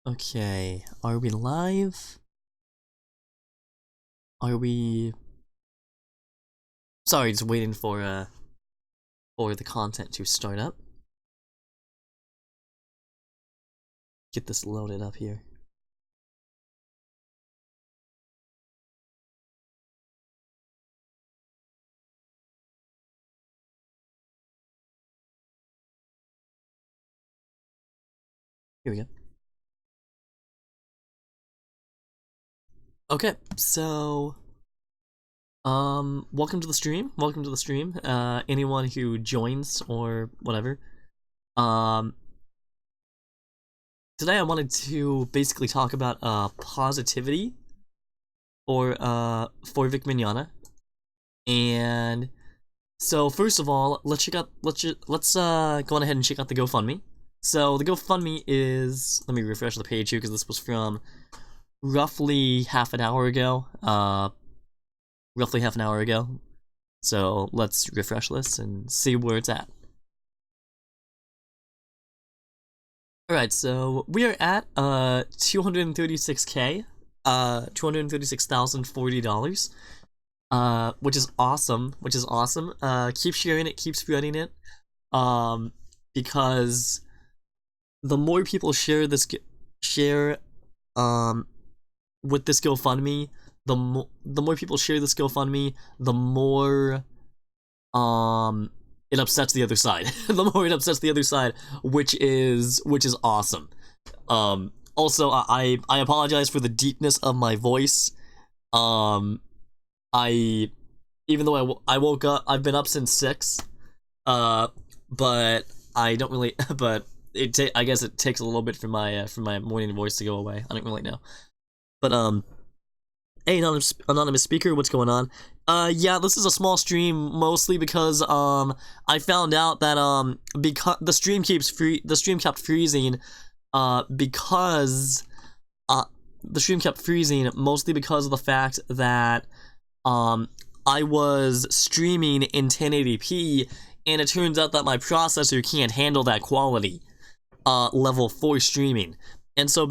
Okay, are we live? Are we... Sorry, just waiting for the content to start up. Get this loaded up here. Here we go. Okay, so... welcome to the stream. Welcome to the stream. Anyone who joins or whatever. Today I wanted to basically talk about, positivity for Vic Mignogna. And so first of all, let's go on ahead and check out the GoFundMe. So the GoFundMe is, let me refresh the page here because this was from roughly half an hour ago. So let's refresh this and see where it's at. Alright, so we are at 236k, $236,040, which is awesome, keep sharing it, keep spreading it, because the more people share with this GoFundMe, the more people share this GoFundMe, the more it upsets the other side. The more it upsets the other side, which is awesome. Also, I apologize for the deepness of my voice. Even though I woke up, I've been up since 6. But I don't really. But I guess it takes a little bit for my morning voice to go away. I don't really know. But hey, anonymous speaker, what's going on? Yeah, this is a small stream, mostly because I found out that because the stream kept freezing, mostly because of the fact that I was streaming in 1080p, and it turns out that my processor can't handle that quality level for streaming. And so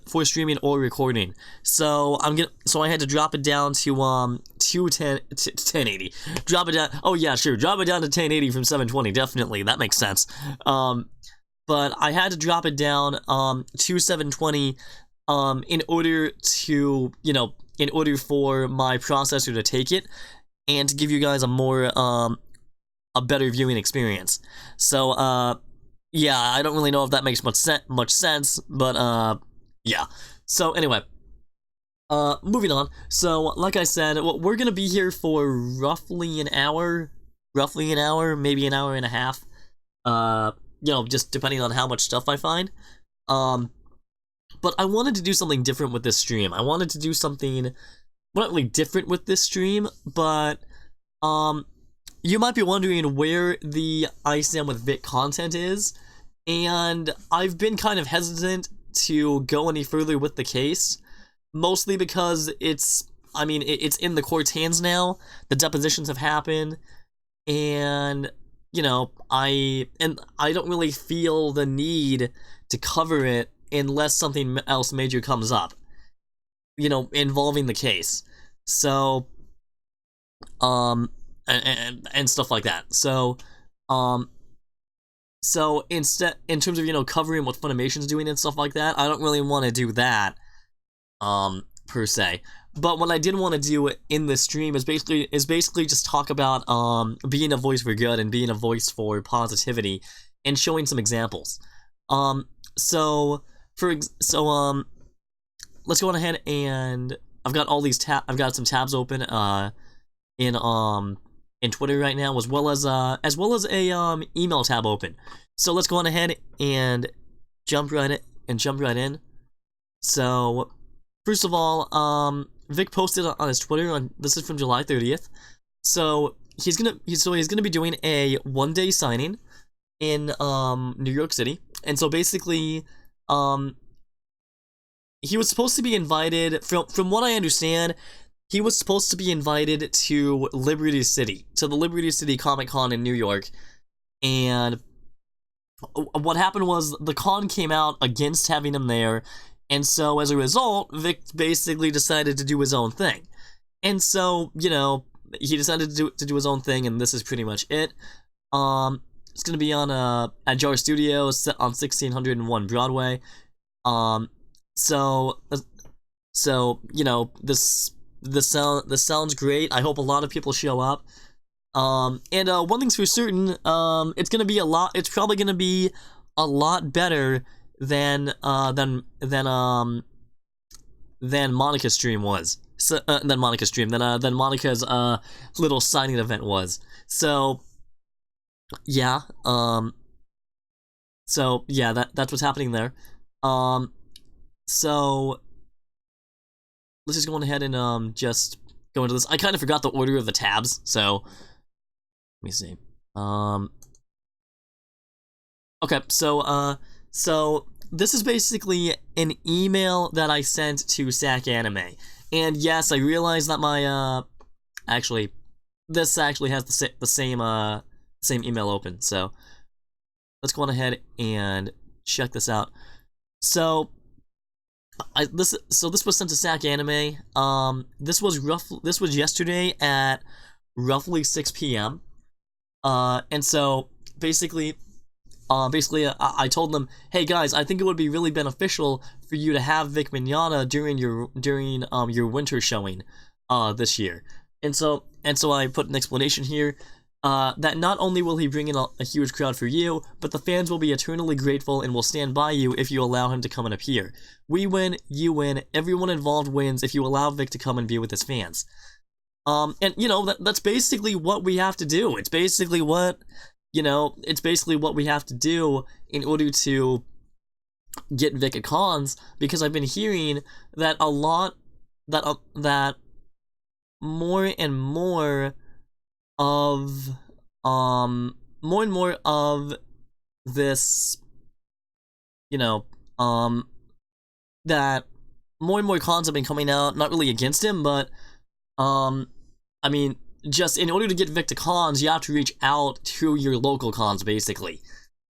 for streaming or recording. So I had to drop it down to 1080. Drop it down. Oh yeah, sure. Drop it down to 1080 from 720. Definitely. That makes sense. But I had to drop it down to 720 in order to, in order for my processor to take it and to give you guys a better viewing experience. So yeah, I don't really know if that makes much sense, but yeah. So anyway, moving on. So like I said, we're gonna be here for roughly an hour, maybe an hour and a half. Just depending on how much stuff I find. But I wanted to do something different with this stream. I wanted to do something not really different with this stream, but you might be wondering where the I Stand with Vic content is, and I've been kind of hesitant to go any further with the case, mostly because it's in the court's hands now. The depositions have happened, and I don't really feel the need to cover it unless something else major comes up, involving the case. So and stuff like that. So instead, in terms of covering what Funimation's doing and stuff like that, I don't really want to do that per se. But what I did want to do in this stream is basically just talk about being a voice for good and being a voice for positivity and showing some examples. So let's go on ahead, and I've got all these I've got some tabs open in Twitter right now, as well as a email tab open. So let's go on ahead and jump right in. So first of all, Vic posted on his Twitter this is from July 30th. So he's gonna be doing a one-day signing in New York City. And so basically he was supposed to be invited, from what I understand, he was supposed to be invited to the Liberty City Comic-Con in New York, and what happened was the con came out against having him there, And so as a result, Vic basically decided to do his own thing. And so, you know, he decided to do his own thing, and this is pretty much it. It's gonna be on at Jar Studios on 1601 Broadway. So you know, this sounds great. I hope a lot of people show up. And one thing's for certain, it's gonna be a lot. It's probably gonna be a lot better than Monica's stream was. So, than Monica's little signing event was. So yeah, that's what's happening there. So let's just go on ahead and just go into this. I kind of forgot the order of the tabs, so let me see. Okay, so this is basically an email that I sent to SAC Anime. And yes, I realize that my this actually has the same email open. So let's go on ahead and check this out. So this was sent to SAC Anime. This was yesterday at roughly 6 p.m. And so basically, I told them, hey guys, I think it would be really beneficial for you to have Vic Mignogna during your winter showing, this year. And so I put an explanation here, that not only will he bring in a huge crowd for you, but the fans will be eternally grateful and will stand by you if you allow him to come and appear. We win, you win, everyone involved wins if you allow Vic to come and be with his fans. And you know, that's basically what we have to do. It's basically what we have to do in order to get Vic at cons, because I've been hearing that that more and more of this, you know, that more and more cons have been coming out, not really against him, but I mean, just in order to get Vic to cons, you have to reach out to your local cons, basically.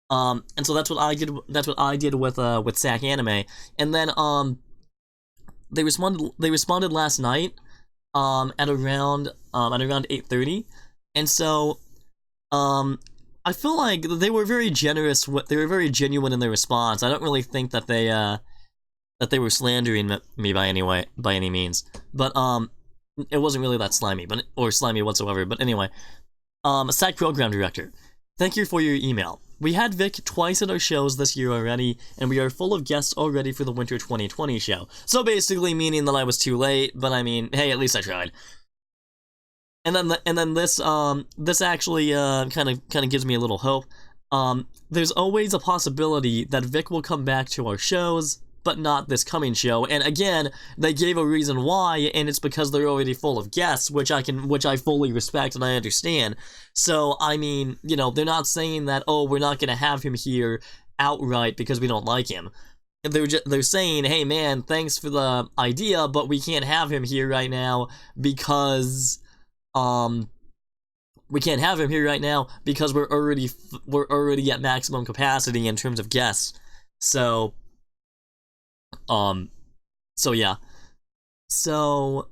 And so that's what I did. That's what I did with SAC Anime. And then they responded last night at around 8:30, and so I feel like they were very generous. They were very genuine in their response. I don't really think that they were slandering me by any means, but it wasn't really that slimy, or slimy whatsoever. But anyway, SAC program director, thank you for your email. We had Vic twice at our shows this year already, and we are full of guests already for the winter 2020 show. So basically meaning that I was too late, but I mean, hey, at least I tried. And then this actually kind of gives me a little hope. There's always a possibility that Vic will come back to our shows, but not this coming show. And again, they gave a reason why, and it's because they're already full of guests, which I fully respect and I understand. So I mean, you know, they're not saying that, oh, we're not gonna have him here outright because we don't like him. They're saying, hey man, thanks for the idea, but we can't have him here right now because we're already at maximum capacity in terms of guests. So yeah. So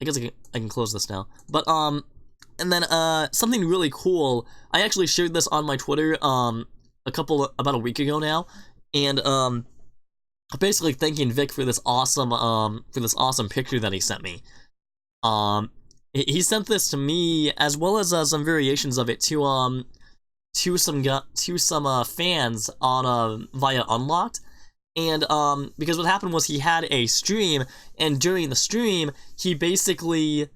I guess I can close this now. But and then something really cool. I actually shared this on my Twitter about a week ago now, and basically thanking Vic for this awesome picture that he sent me. He sent this to me as well as some variations of it to some fans on via Unlocked. And because what happened was he had a stream, and during the stream he basically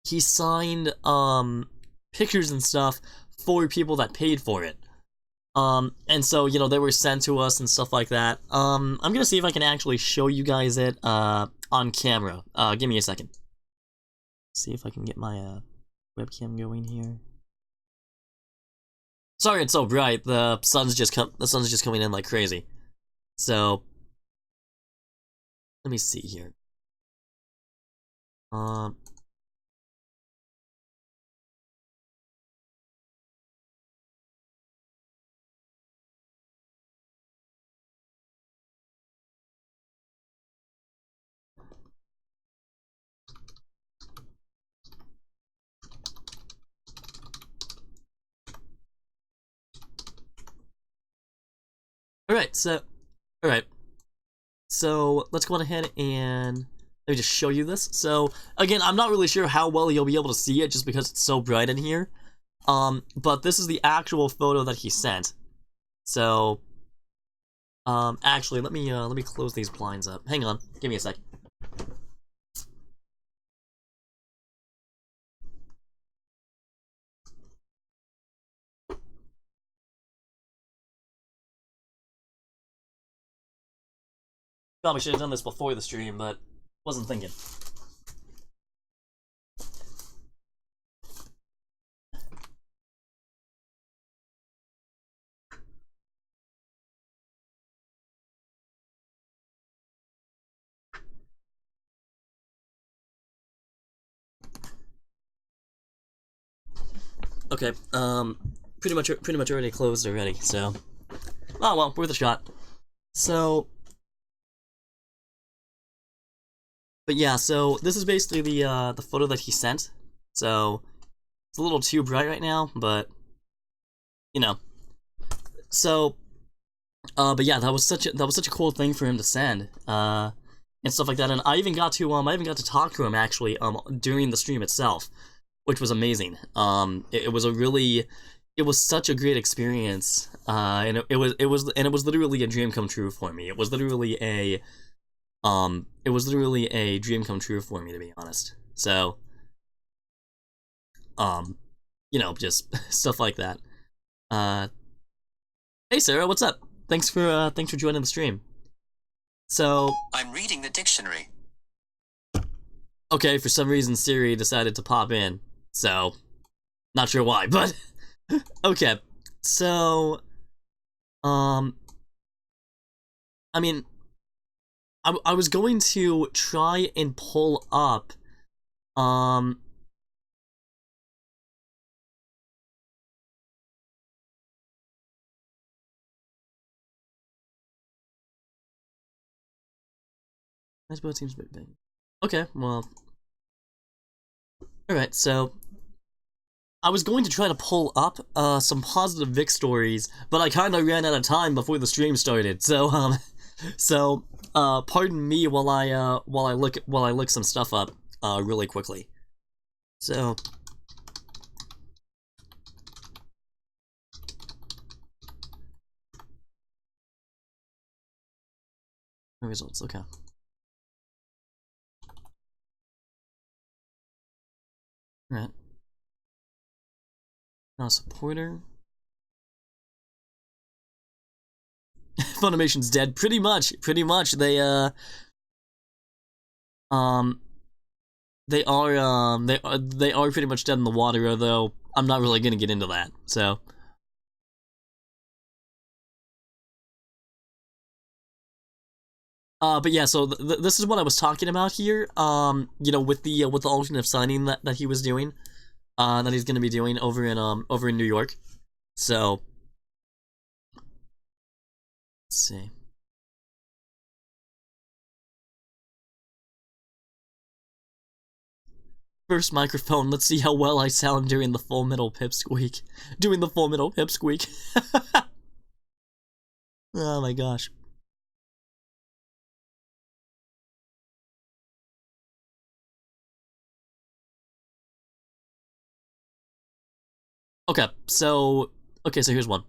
he signed pictures and stuff for people that paid for it. And so, you know, they were sent to us and stuff like that. I'm gonna see if I can actually show you guys it on camera. Give me a second. See if I can get my webcam going here. Sorry it's so bright. The sun's just coming in like crazy. So let me see here. Alright, so... Alright. So, let's go on ahead and... Let me just show you this. So, again, I'm not really sure how well you'll be able to see it just because it's so bright in here. But this is the actual photo that he sent. So... actually, let me close these blinds up. Hang on, give me a sec. Probably should have done this before the stream, but wasn't thinking. Okay, pretty much already closed already, so... Oh well, worth a shot. So... But yeah, so this is basically the photo that he sent. So, it's a little too bright right now, but... You know. So... but yeah, that was such a cool thing for him to send, and stuff like that, and I even got to talk to him, actually, during the stream itself, which was amazing. It was such a great experience, and it was literally a dream come true for me. It was literally a dream come true for me, to be honest. So, you know, just stuff like that. Hey Sarah, what's up? Thanks for joining the stream. So, I'm reading the dictionary. Okay, for some reason Siri decided to pop in. So, not sure why, but okay. So, I mean, I was going to try and pull up, I suppose it seems a bit big. Okay, well, alright, so, I was going to try to pull up, some positive Vic stories, but I kinda ran out of time before the stream started, so, pardon me while I look some stuff up, really quickly. So... results, okay. Alright. Not a supporter. Funimation's dead. Pretty much. They are pretty much dead in the water, although I'm not really gonna get into that, so. But yeah, so this is what I was talking about here, you know, with the alternative signing that he was doing, that he's gonna be doing over in New York. So, let's see. First microphone, let's see how well I sound during the Full Metal Pipsqueak. Doing the Full Metal Pipsqueak. Oh my gosh. Okay, so here's one.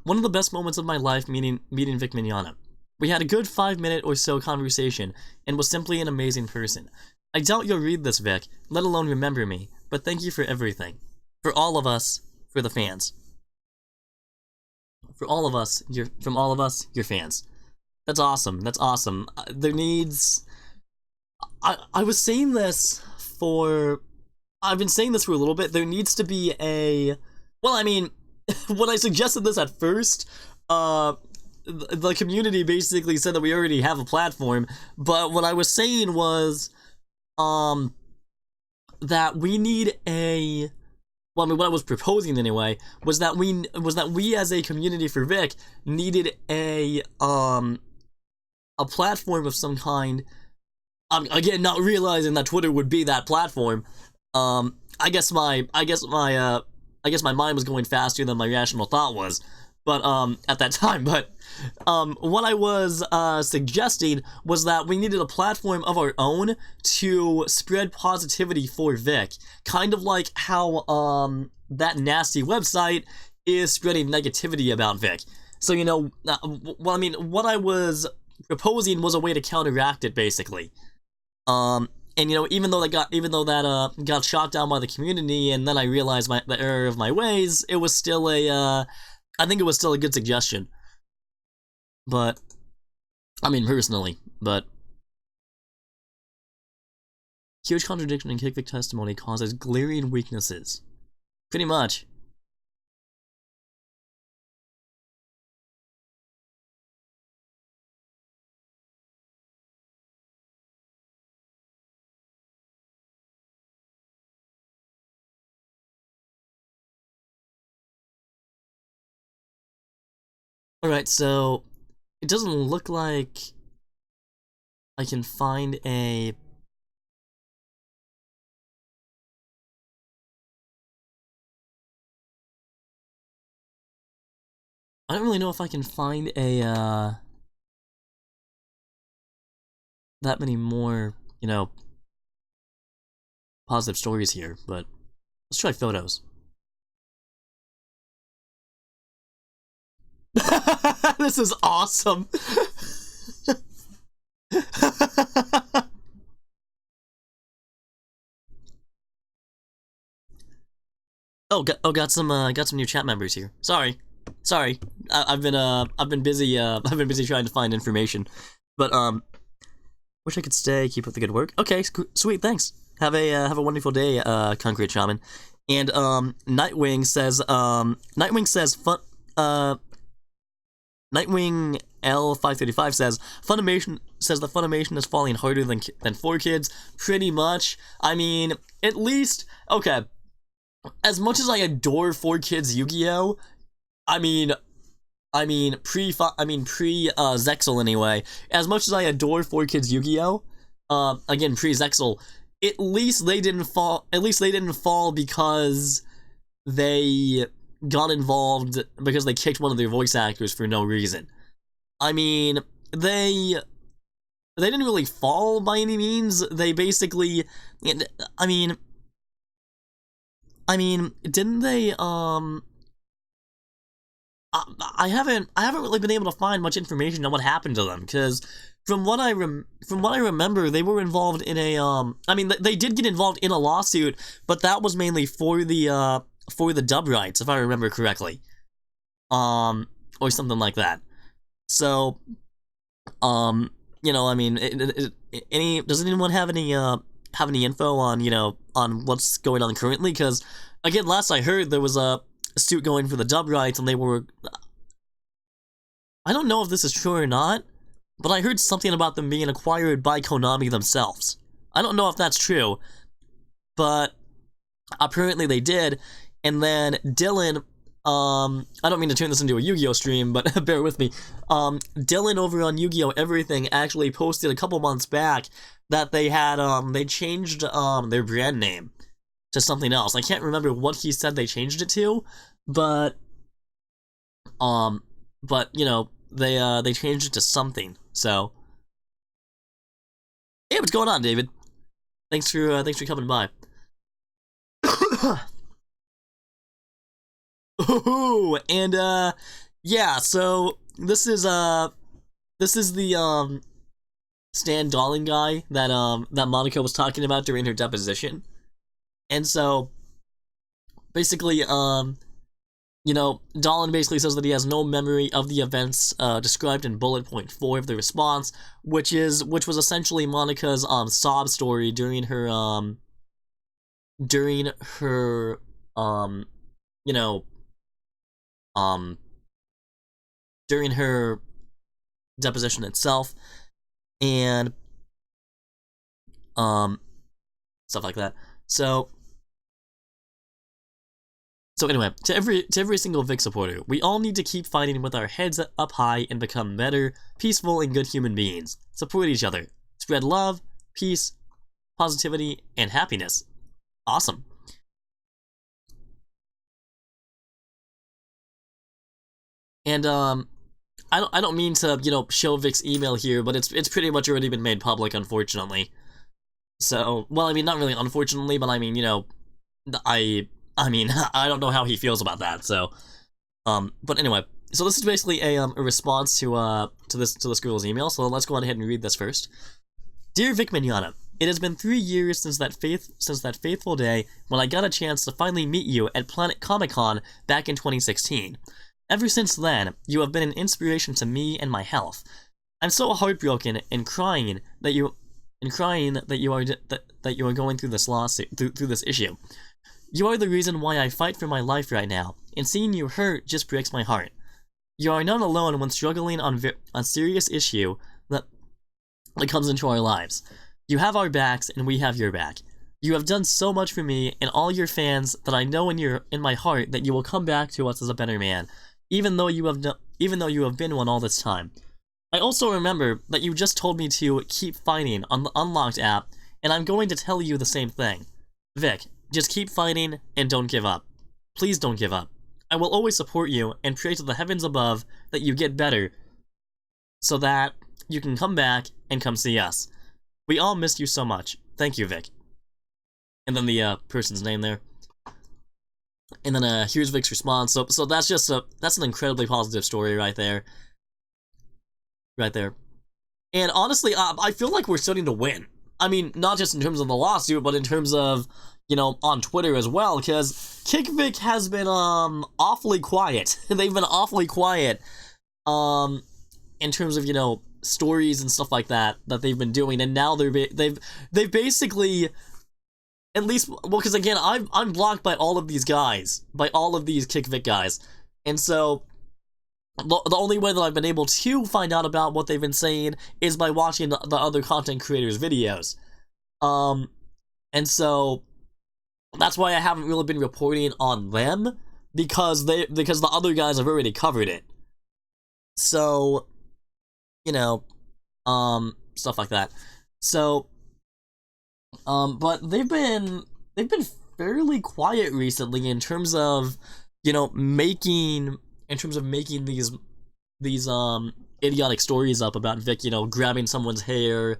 One of the best moments of my life meeting Vic Mignogna. We had a good 5-minute or so conversation, and was simply an amazing person. I doubt you'll read this, Vic, let alone remember me, but thank you for everything. For all of us, for the fans. For all of us, from all of us, your fans. That's awesome, that's awesome. There needs... I was saying this for... I've been saying this for a little bit. There needs to be a... Well, I mean, when I suggested this at first, the community basically said that we already have a platform, but what I was saying was, that we need a... Well, I mean, what I was proposing anyway, was that we as a community for Vic needed a platform of some kind. Again, not realizing that Twitter would be that platform. I guess my mind was going faster than my rational thought was. but at that time. But what I was suggesting was that we needed a platform of our own to spread positivity for Vic, kind of like how that nasty website is spreading negativity about Vic. So, you know, well, I mean, what I was proposing was a way to counteract it, basically. And you know, even though that got shot down by the community, and then I realized the error of my ways, it was still I think it was still a good suggestion. But I mean, personally, but huge contradiction in KickVic testimony causes glaring weaknesses. Pretty much. Alright, so it doesn't look like I can find a... I don't really know if I can find a, that many more, you know, positive stories here, but let's try photos. This is awesome. got some new chat members here. Sorry. I've been busy trying to find information, but wish I could stay, keep up the good work. Okay, sweet, thanks. Have a wonderful day, Concrete Shaman. And Nightwing Nightwing L535 says the Funimation is falling harder than 4Kids. Pretty much. I mean, at least okay. As much as I adore 4Kids Yu-Gi-Oh, I mean pre Zexal anyway. As much as I adore 4Kids Yu-Gi-Oh, again pre Zexal, at least they didn't fall. At least they didn't fall because they got involved because they kicked one of their voice actors for no reason. I mean, they didn't really fall by any means. They basically, I mean, didn't they? I haven't really been able to find much information on what happened to them, because from what I remember, they were involved in a I mean, they did get involved in a lawsuit, but that was mainly for the dub rights, if I remember correctly, or something like that. So, you know, I mean, does anyone have any info on, you know, on what's going on currently? Because again, last I heard, there was a suit going for the dub rights, and they were, I don't know if this is true or not, but I heard something about them being acquired by Konami themselves. I don't know if that's true, but apparently they did. And then Dylan, I don't mean to turn this into a Yu-Gi-Oh stream, but bear with me. Dylan over on Yu-Gi-Oh Everything actually posted a couple months back that they had, they changed, their brand name to something else. I can't remember what he said they changed it to, but you know, they changed it to something. So, hey, what's going on, David? Thanks for coming by. Ooh, and yeah, so this is the Stan Dolan guy that Monica was talking about during her deposition. And so basically, you know, Dolan basically says that he has no memory of the events described in bullet point 4 of the response, which was essentially Monica's sob story during her you know, during her deposition itself, and stuff like that. So anyway, to every single Vic supporter, we all need to keep fighting with our heads up high and become better, peaceful, and good human beings. Support each other. Spread love, peace, positivity, and happiness. Awesome. And I don't mean to, you know, show Vic's email here, but it's pretty much already been made public, unfortunately. So, well, I mean, not really unfortunately, but I mean, you know, I mean, I don't know how he feels about that. So, but anyway, so this is basically a response to this girl's email. So let's go on ahead and read this first. Dear Vic Mignogna, it has been 3 years since that faithful day when I got a chance to finally meet you at Planet Comic-Con back in 2016. Ever since then, you have been an inspiration to me and my health. I'm so heartbroken and crying that you are going through this lawsuit, through this issue. You are the reason why I fight for my life right now, and seeing you hurt just breaks my heart. You are not alone when struggling on serious issue that comes into our lives. You have our backs, and we have your back. You have done so much for me and all your fans that I know in my heart that you will come back to us as a better man, even though you have been one all this time. I also remember that you just told me to keep fighting on the Unlocked app, and I'm going to tell you the same thing. Vic, just keep fighting and don't give up. Please don't give up. I will always support you and pray to the heavens above that you get better so that you can come back and come see us. We all missed you so much. Thank you, Vic. And then the person's name there. And then here's Vic's response. So that's just that's an incredibly positive story right there. Right there. And honestly, I feel like we're starting to win. I mean, not just in terms of the lawsuit, but in terms of, you know, on Twitter as well, because KickVic has been awfully quiet. They've been awfully quiet in terms of, you know, stories and stuff like that they've been doing, and now they've basically, at least, well, because again, I'm blocked by all of these guys, by all of these KickVic guys, and so the only way that I've been able to find out about what they've been saying is by watching the other content creators' videos. And so that's why I haven't really been reporting on them, because the other guys have already covered it. So, you know, stuff like that. So, but they've been fairly quiet recently in terms of, you know, making these idiotic stories up about Vic, you know, grabbing someone's hair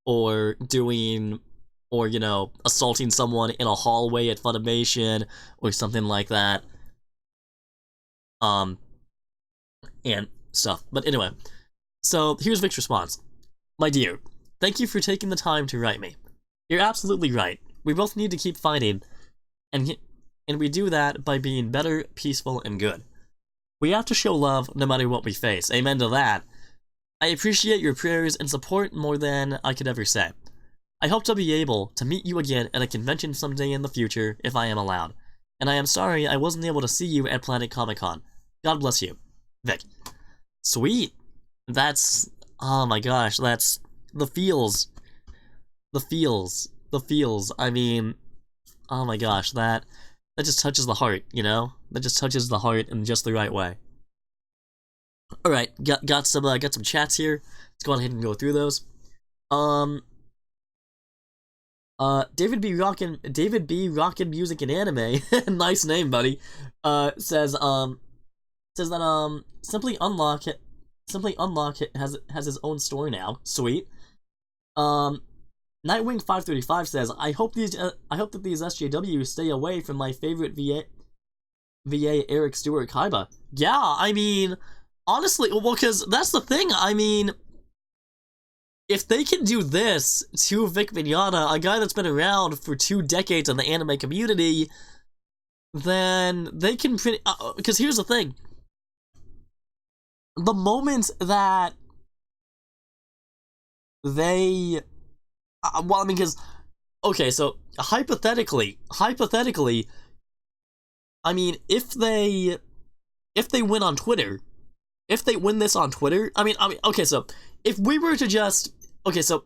or you know, assaulting someone in a hallway at Funimation or something like that. And stuff. But anyway, so here's Vic's response. My dear, thank you for taking the time to write me. You're absolutely right. We both need to keep fighting, and we do that by being better, peaceful, and good. We have to show love no matter what we face. Amen to that. I appreciate your prayers and support more than I could ever say. I hope to be able to meet you again at a convention someday in the future if I am allowed. And I am sorry I wasn't able to see you at Planet Comic-Con. God bless you. Vic. Sweet. That's, oh my gosh, that's the feels. The feels. I mean, oh my gosh, that just touches the heart, you know? That just touches the heart in just the right way. All right, got some chats here. Let's go ahead and go through those. David B. Rockin' Music and Anime, nice name, buddy. Says that Simply Unlock has his own store now. Sweet. Nightwing 535 says, I hope that these SJWs stay away from my favorite VA Eric Stewart Kaiba. Yeah, I mean, honestly, well, because that's the thing. I mean, if they can do this to Vic Mignogna, a guy that's been around for 2 decades in the anime community, then they can because here's the thing. The moment that they, well, I mean, because, okay, so hypothetically, I mean, if they win on Twitter, if they win this on Twitter, I mean, okay, so if we were to just, okay, so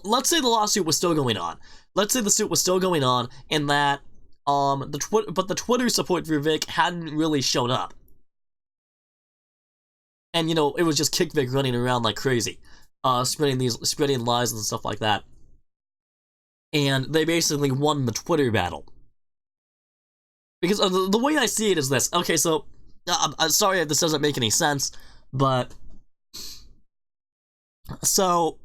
let's say the lawsuit was still going on. Let's say the suit was still going on, and that the Twitter support for Vic hadn't really shown up, and you know, it was just KickVic running around like crazy, spreading lies and stuff like that, and they basically won the Twitter battle. Because the way I see it is this. Okay, so I'm sorry if this doesn't make any sense, but so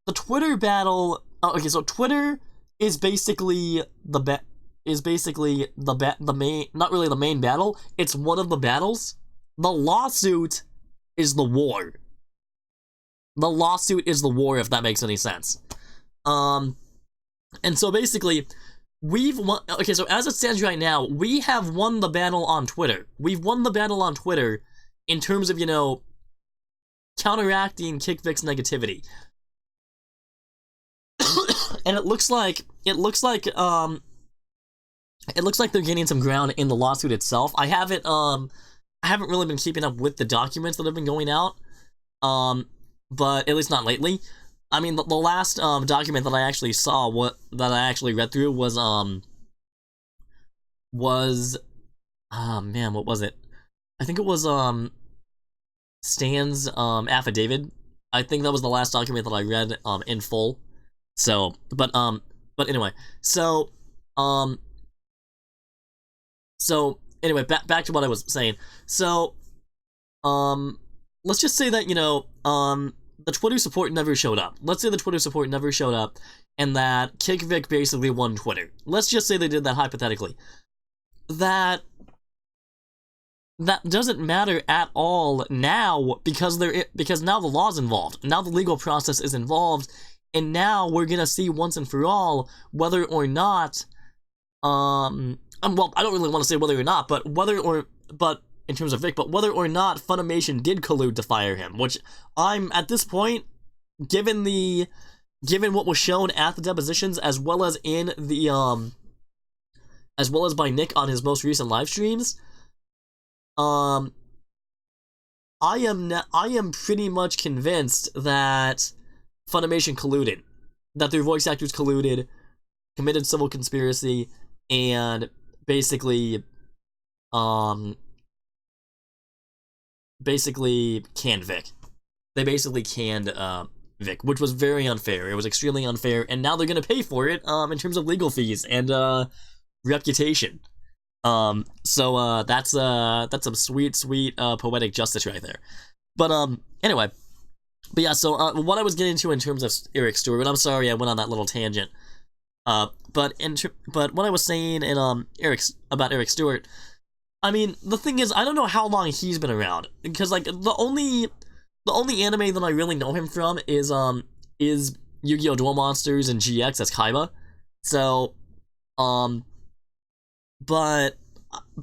the Twitter battle. Okay, so Twitter is basically the main, not really the main battle. It's one of the battles. The lawsuit is the war. The lawsuit is the war, if that makes any sense. And so basically, we've won. Okay, so as it stands right now, we have won the battle on Twitter. We've won the battle on Twitter in terms of, counteracting KickVic's negativity. And it looks like they're gaining some ground in the lawsuit itself. I haven't really been keeping up with the documents that have been going out. But at least not lately. I mean, the last document that I actually saw, that I actually read through was man, what was it? I think it was Stan's affidavit. I think that was the last document that I read in full. So, but anyway, so anyway, back to what I was saying. So, let's just say that, the Twitter support never showed up. Let's say the Twitter support never showed up, and that KickVic basically won Twitter. Let's just say they did that hypothetically. That doesn't matter at all now, because now the law's involved. Now the legal process is involved, and now we're gonna see once and for all whether or not well, I don't really want to say whether or not, but in terms of Vic, but whether or not Funimation did collude to fire him, which I'm, at this point, given what was shown at the depositions, as well as in the, as well as by Nick on his most recent live streams, I am pretty much convinced that Funimation colluded, that their voice actors colluded, committed civil conspiracy, and basically canned Vic. They basically canned Vic, which was very unfair. It was extremely unfair, and now they're gonna pay for it in terms of legal fees and reputation. So that's some sweet poetic justice right there. But anyway, but yeah. So what I was getting to in terms of Eric Stewart, and I'm sorry I went on that little tangent. But what I was saying in about Eric Stewart. I mean, the thing is, I don't know how long he's been around, because like the only anime that I really know him from is Yu-Gi-Oh! Duel Monsters and GX as Kaiba. So, but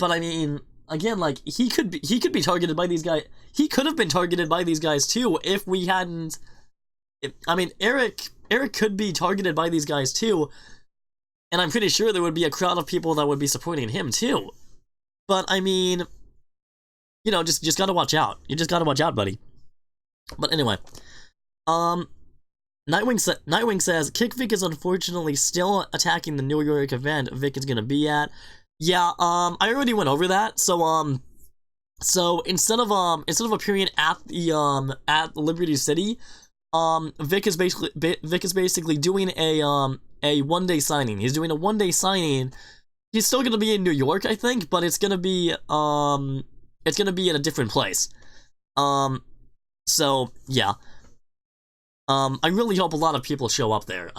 I mean, again, like he could be targeted by these guys. He could have been targeted by these guys too if we hadn't. I mean, Eric could be targeted by these guys too, and I'm pretty sure there would be a crowd of people that would be supporting him too. But I mean, just gotta watch out. You just gotta watch out, buddy. But anyway, Nightwing says KickVic is unfortunately still attacking the New York event Vic is gonna be at. Yeah, I already went over that. So instead of appearing at the at Liberty City, Vic is basically doing a 1-day signing. He's doing a 1-day signing. He's still gonna be in New York, I think, but it's gonna be in a different place. So yeah. I really hope a lot of people show up there.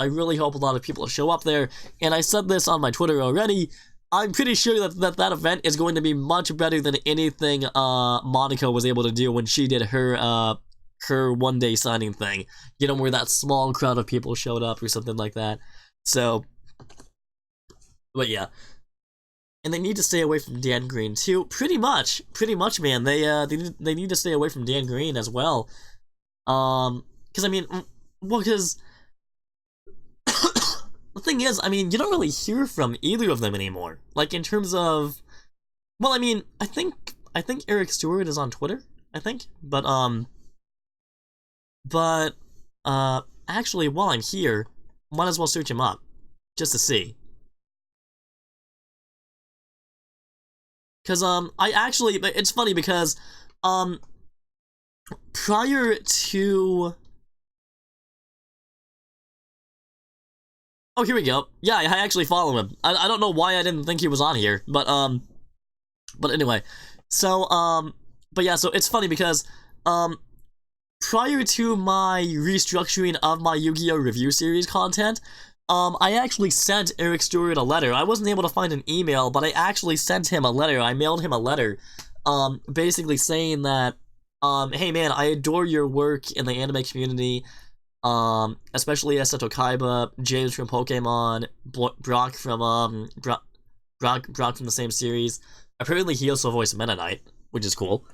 And I said this on my Twitter already. I'm pretty sure that event is going to be much better than anything Monica was able to do when she did her 1-day signing thing. Where that small crowd of people showed up or something like that. So, but yeah. And they need to stay away from Dan Green too. Pretty much, man. They need to stay away from Dan Green as well. Because I mean, because the thing is, I mean, you don't really hear from either of them anymore. Like in terms of, well, I mean, I think Eric Stewart is on Twitter. I think, but actually, while I'm here, might as well search him up just to see. Because, it's funny because, prior to... Oh, here we go. Yeah, I actually follow him. I don't know why I didn't think he was on here, but anyway. So, but yeah, so it's funny because, prior to my restructuring of my Yu-Gi-Oh! Review series content, I actually sent Eric Stewart a letter. I wasn't able to find an email, but I actually sent him a letter. I mailed him a letter, basically saying that, hey man, I adore your work in the anime community, especially Seto Kaiba, James from Pokemon, Brock from, Brock from the same series. Apparently he also voiced Meta Knight, which is cool.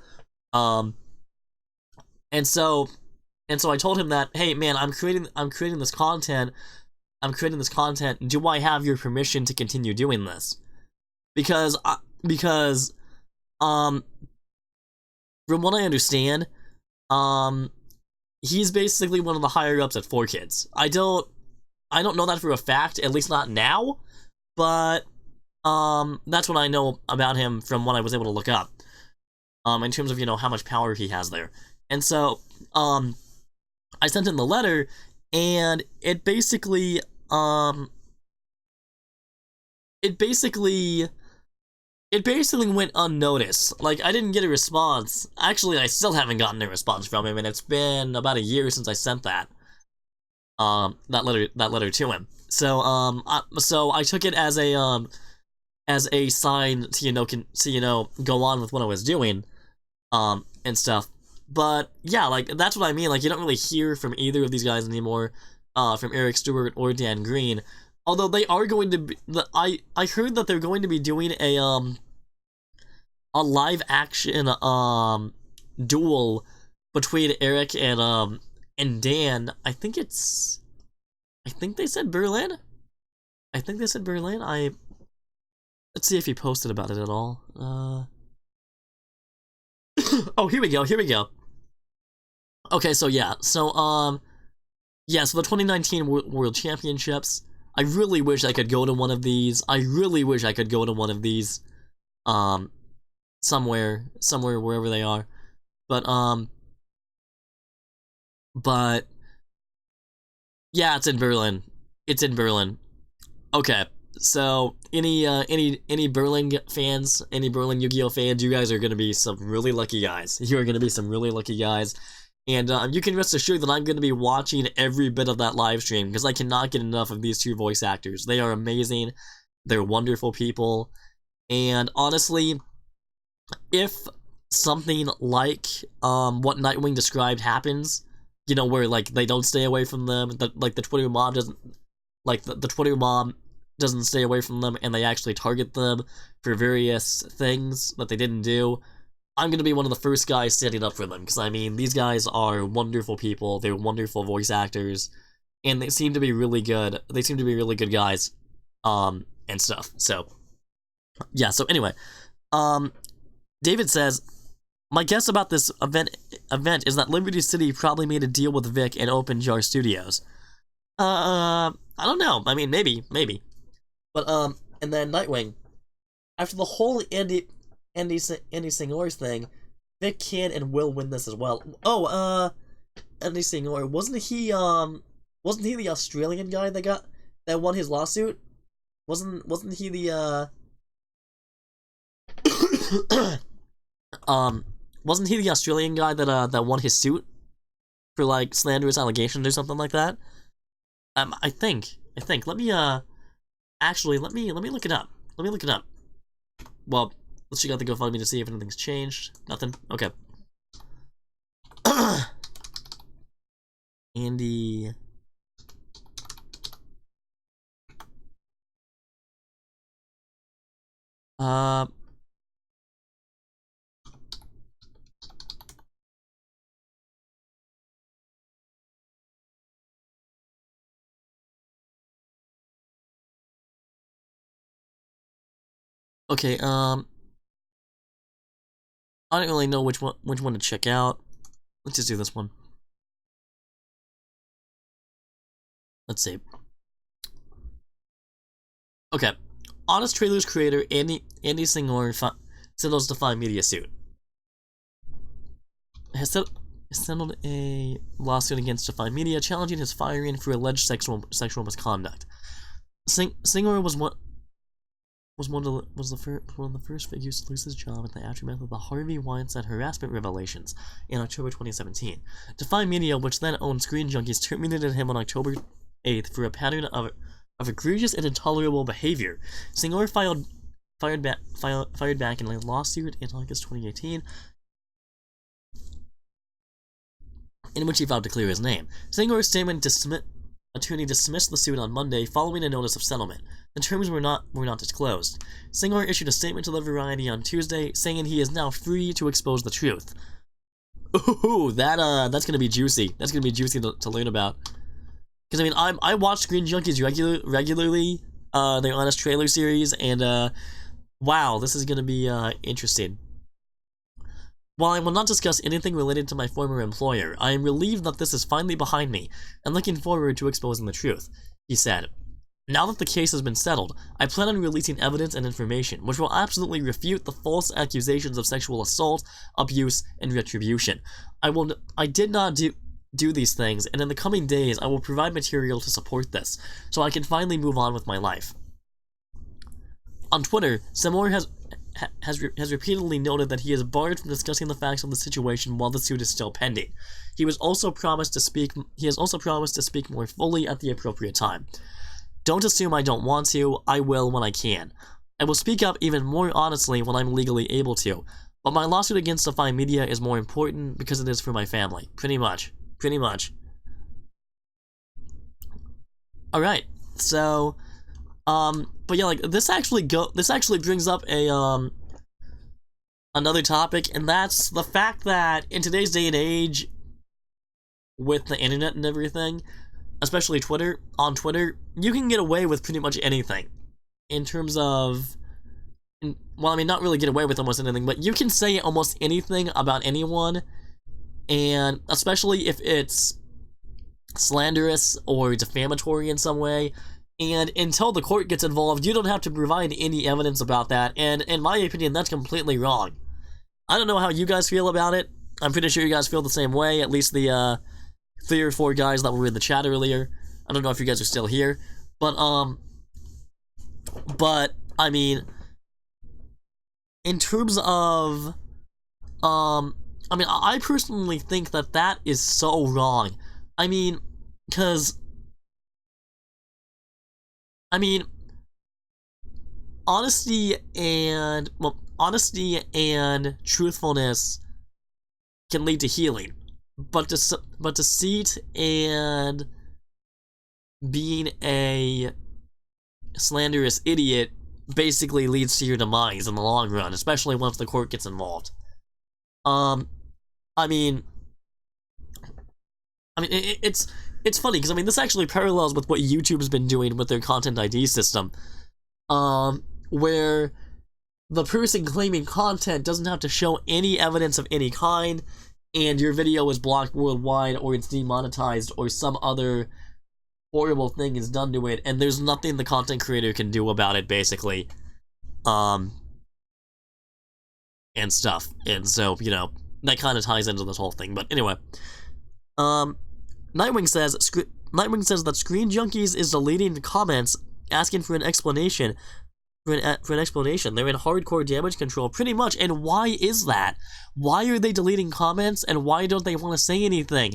And so I told him that, hey man, I'm creating this content. Do I have your permission to continue doing this? Because from what I understand, he's basically one of the higher ups at 4Kids. I don't know that for a fact, at least not now, but that's what I know about him from what I was able to look up. In terms of, how much power he has there. And so, I sent him the letter, and it basically went unnoticed. Like, I didn't get a response. Actually, I still haven't gotten a response from him, and it's been about a year since I sent that letter to him. So, so I took it as a sign to, go on with what I was doing, and stuff. But yeah, like, that's what I mean. Like, you don't really hear from either of these guys anymore, from Eric Stewart or Dan Green. Although they are going to be, I heard that they're going to be doing a live action duel between Eric and Dan. I think they said Berlin. Let's see if he posted about it at all. Oh, here we go. Okay, so yeah. So, so the 2019 World Championships. I really wish I could go to one of these. Somewhere, wherever they are. But, yeah, it's in Berlin. Okay. So, any Berlin fans, any Berlin Yu-Gi-Oh fans, you guys are gonna be some really lucky guys. And you can rest assured that I'm gonna be watching every bit of that live stream, because I cannot get enough of these two voice actors. They are amazing. They're wonderful people. And honestly, if something like what Nightwing described happens, where like they don't stay away from them, the Twitter mob doesn't, like the Twitter mob doesn't stay away from them, and they actually target them for various things that they didn't do, I'm going to be one of the first guys standing up for them, because, I mean, these guys are wonderful people, they're wonderful voice actors, and they seem to be really good guys, and stuff. So, yeah, so anyway, David says, my guess about this event is that Liberty City probably made a deal with Vic and Open Jar Studios. I don't know, I mean, maybe. But, and then Nightwing. After the whole Andy Singor's thing, Vic can and will win this as well. Oh, Andy Singor, wasn't he the Australian guy that won his lawsuit? Wasn't he the, wasn't he the Australian guy that won his suit for, like, slanderous allegations or something like that? I think. Let me look it up. Well, let's check out the GoFundMe to see if anything's changed. Nothing? Okay. Andy... Okay, I don't really know which one to check out. Let's just do this one. Let's see. Okay. Honest Trailers creator Andy Singor settles Defy Media suit. Has settled a lawsuit against Defy Media, challenging his firing for alleged sexual misconduct. Singor was one. one of the first figures to lose his job in the aftermath of the Harvey Weinstein harassment revelations in October 2017. Define Media, which then owned Screen Junkies, terminated him on October 8th for a pattern of egregious and intolerable behavior. Singer fired back in a lawsuit in August 2018, in which he vowed to clear his name. Singer's attorney dismissed the suit on Monday following a notice of settlement. The terms were not disclosed. Singer issued a statement to the Variety on Tuesday, saying he is now free to expose the truth. Ooh, that's gonna be juicy. That's gonna be juicy to learn about. Because I mean, I watch Screen Junkies regularly. Their Honest Trailer series, and wow, this is gonna be interesting. While I will not discuss anything related to my former employer, I am relieved that this is finally behind me, and looking forward to exposing the truth, he said. Now that the case has been settled, I plan on releasing evidence and information, which will absolutely refute the false accusations of sexual assault, abuse, and retribution. I did not do these things, and in the coming days, I will provide material to support this, so I can finally move on with my life. On Twitter, Seymour has repeatedly noted that he is barred from discussing the facts of the situation while the suit is still pending. He has also promised to speak more fully at the appropriate time. Don't assume I don't want to. I will when I can. I will speak up even more honestly when I'm legally able to. But my lawsuit against Defy Media is more important because it is for my family. Pretty much. Alright, so but yeah, like this actually brings up a another topic, and that's the fact that in today's day and age, with the internet and everything, especially on Twitter, you can get away with pretty much anything. In terms of, well, I mean, not really get away with almost anything, but you can say almost anything about anyone, and especially if it's slanderous or defamatory in some way. And until the court gets involved, you don't have to provide any evidence about that, and in my opinion, that's completely wrong. I don't know how you guys feel about it. I'm pretty sure you guys feel the same way, at least the 3 or 4 guys that were in the chat earlier. I don't know if you guys are still here, but I mean, in terms of, I mean, I personally think that is so wrong. I mean, because, I mean, honesty and truthfulness can lead to healing, but deceit and being a slanderous idiot basically leads to your demise in the long run, especially once the court gets involved. I mean, it's funny, because, I mean, this actually parallels with what YouTube's been doing with their Content ID system, where the person claiming content doesn't have to show any evidence of any kind, and your video is blocked worldwide, or it's demonetized, or some other horrible thing is done to it, and there's nothing the content creator can do about it, basically, and stuff. And so, you know, that kind of ties into this whole thing. But anyway, Nightwing says that Screen Junkies is deleting comments asking for an explanation. For an explanation. They're in hardcore damage control, pretty much. And why is that? Why are they deleting comments, and why don't they want to say anything?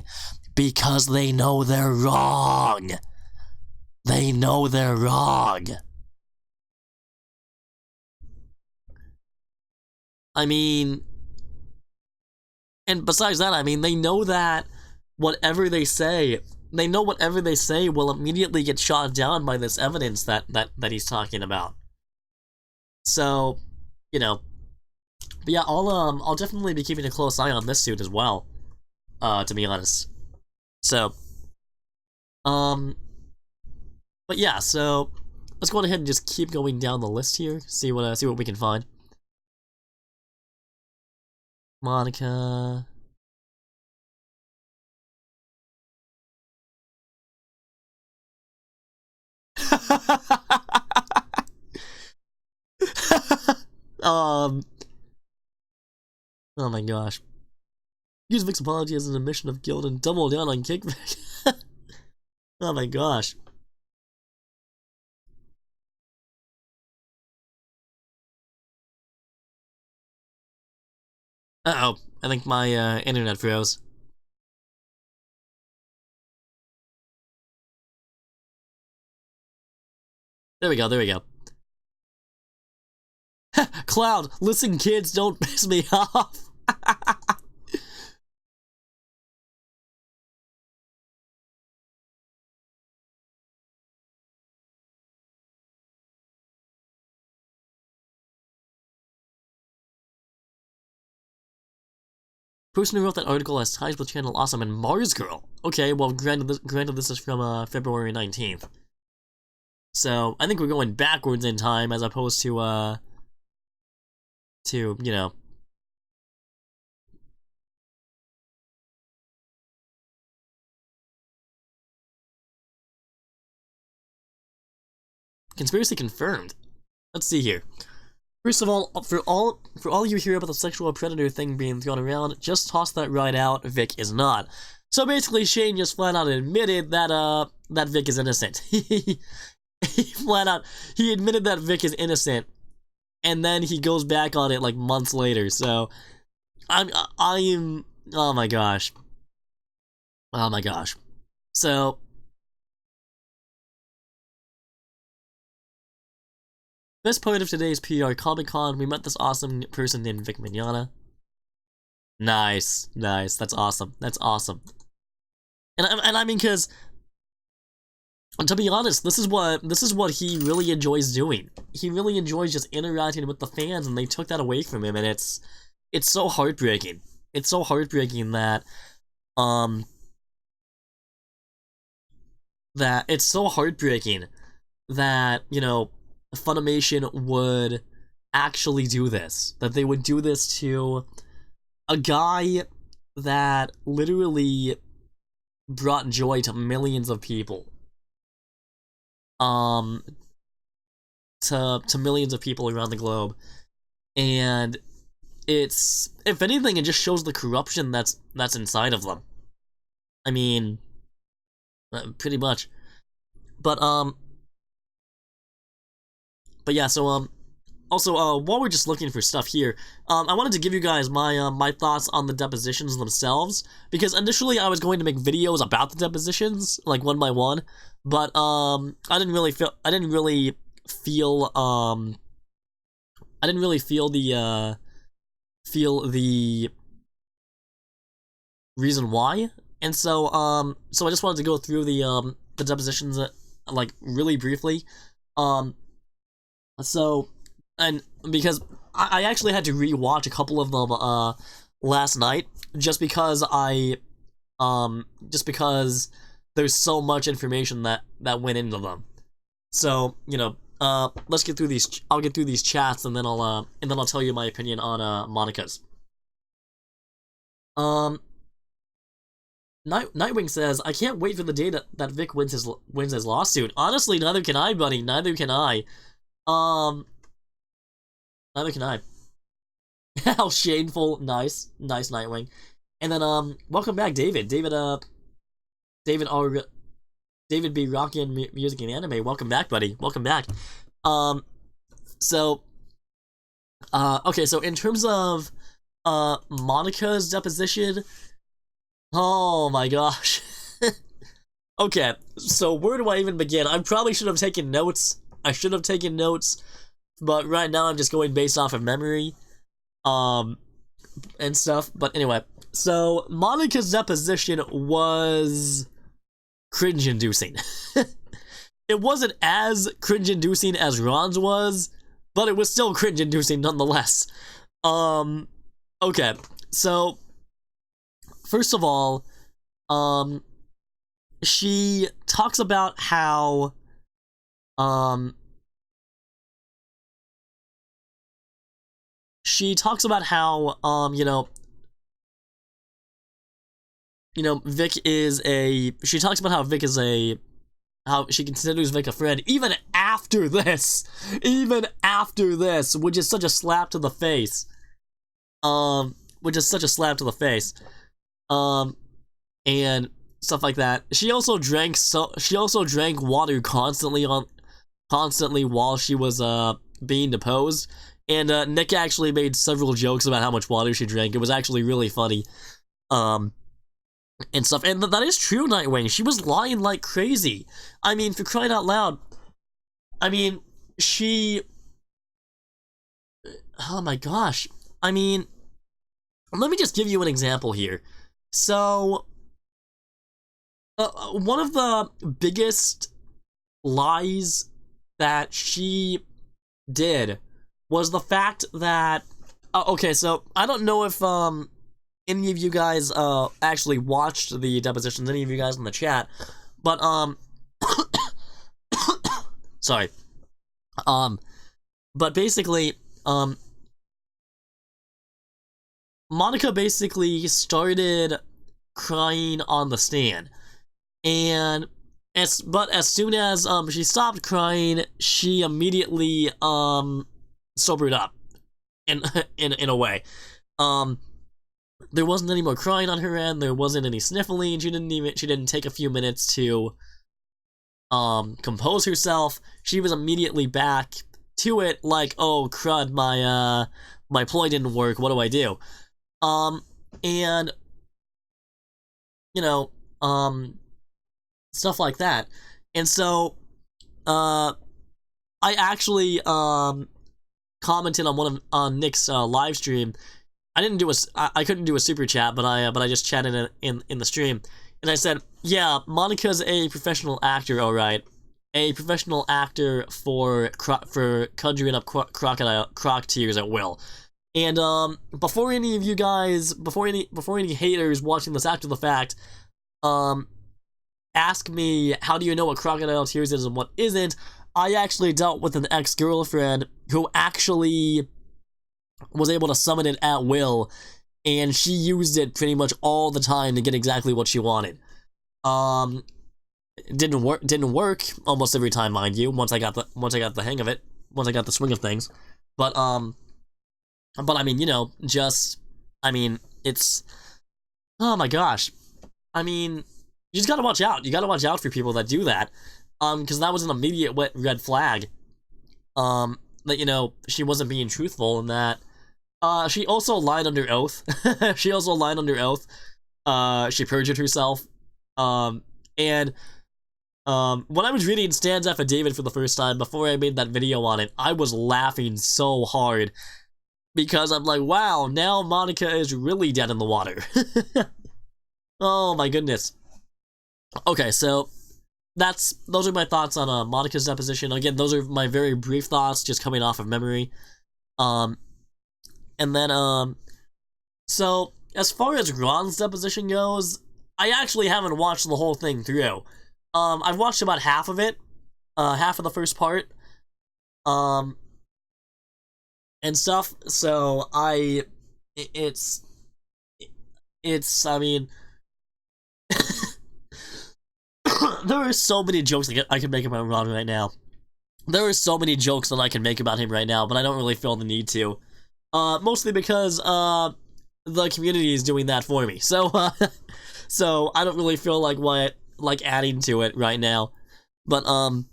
Because they know they're wrong. They know they're wrong. I mean, and besides that, I mean, they know that whatever they say will immediately get shot down by this evidence that he's talking about. So, you know, but yeah, I'll definitely be keeping a close eye on this suit as well, to be honest. So, but yeah, so let's go ahead and just keep going down the list here, see what we can find. Monica. Oh my gosh. Use Vic's apology as an admission of guilt and double down on KickVic. Oh my gosh. Uh-oh, I think my internet froze. There we go, there we go. Cloud, listen kids, don't piss me off. Person who wrote that article has ties with Channel Awesome and Mars Girl. Okay, well, granted this is from February 19th. So, I think we're going backwards in time as opposed to, you know. Conspiracy confirmed. Let's see here. First of all, for all you hear about the sexual predator thing being thrown around, just toss that right out. Vic is not. So basically, Shane just flat out admitted that that Vic is innocent. He flat out admitted that Vic is innocent, and then he goes back on it like months later. So I'm oh my gosh, oh my gosh. So. Best part of today's PR Comic-Con, we met this awesome person named Vic Mignogna. Nice, nice, that's awesome, that's awesome. And I mean, cause, to be honest, this is what he really enjoys doing. He really enjoys just interacting with the fans, and they took that away from him, and it's so heartbreaking. It's so heartbreaking that, it's so heartbreaking that, you know, Funimation would actually do this. That they would do this to a guy that literally brought joy to millions of people. To millions of people around the globe. And it's, if anything, it just shows the corruption that's inside of them. I mean, pretty much. But yeah, so, also, while we're just looking for stuff here, I wanted to give you guys my, my thoughts on the depositions themselves, because initially I was going to make videos about the depositions, like, one by one, but, I didn't really feel the reason why, and so, so I just wanted to go through the depositions, like, really briefly, so, and because I actually had to rewatch a couple of them last night, just because there's so much information that went into them. So, you know, let's get through these. I'll get through these chats, and then I'll tell you my opinion on Monica's. Nightwing says, I can't wait for the day that Vic wins his lawsuit. Honestly, neither can I, buddy. Neither can I. Neither can I. How shameful. Nice Nightwing. And then, welcome back, David. David B. Rockin' Music and Anime. Welcome back, buddy. Welcome back. So, okay, so in terms of, Monica's deposition, oh my gosh. Okay, so where do I even begin? I probably should have taken notes. But right now I'm just going based off of memory, and stuff. But anyway, so Monica's deposition was cringe-inducing. It wasn't as cringe-inducing as Ron's was, but it was still cringe-inducing nonetheless. Okay, so first of all, she talks about how, Vic is a, she talks about how Vic is a, how she considers Vic a friend, even after this, which is such a slap to the face, and stuff like that. She also drank water constantly while she was, being deposed, And Nick actually made several jokes about how much water she drank. It was actually really funny. And stuff. And that is true, Nightwing. She was lying like crazy. I mean, for crying out loud. I mean, she... Oh my gosh. I mean, let me just give you an example here. So, one of the biggest lies that she did was the fact that... okay, so, I don't know if, any of you guys actually watched the depositions, any of you guys in the chat, but sorry, but basically Monica basically started crying on the stand, and as soon as she stopped crying, she immediately sobered up in a way. There wasn't any more crying on her end. There wasn't any sniffling. She didn't take a few minutes to compose herself. She was immediately back to it, like, oh crud, my ploy didn't work. What do I do? And you know, stuff like that. And so, I actually commented on Nick's live stream. I couldn't do a super chat, but I just chatted in the stream, and I said, yeah, Monica's a professional actor, all right, a professional actor for conjuring up croc tears at will. And before any of you guys, before any haters watching this after the fact, ask me, how do you know what crocodile tears is and what isn't? I actually dealt with an ex-girlfriend who actually was able to summon it at will, and she used it pretty much all the time to get exactly what she wanted. It didn't work almost every time, mind you, once I got the hang of it, once I got the swing of things. But I mean, you know, I mean, it's, oh my gosh. I mean, you just gotta watch out. You gotta watch out for people that do that. Because that was an immediate red flag. That, you know, she wasn't being truthful, and that she also lied under oath. She perjured herself. And when I was reading Stan's affidavit for the first time, before I made that video on it, I was laughing so hard. Because I'm like, wow, now Monica is really dead in the water. Oh my goodness. Okay, so those are my thoughts on Monica's deposition. Again, those are my very brief thoughts, just coming off of memory. And then, so, as far as Ron's deposition goes, I actually haven't watched the whole thing through. I've watched about half of it, half of the first part, and stuff, so I mean, there are so many jokes I can make about Ron right now. There are so many jokes that I can make about him right now, but I don't really feel the need to. Mostly because, the community is doing that for me. So, so I don't really feel like adding to it right now. But I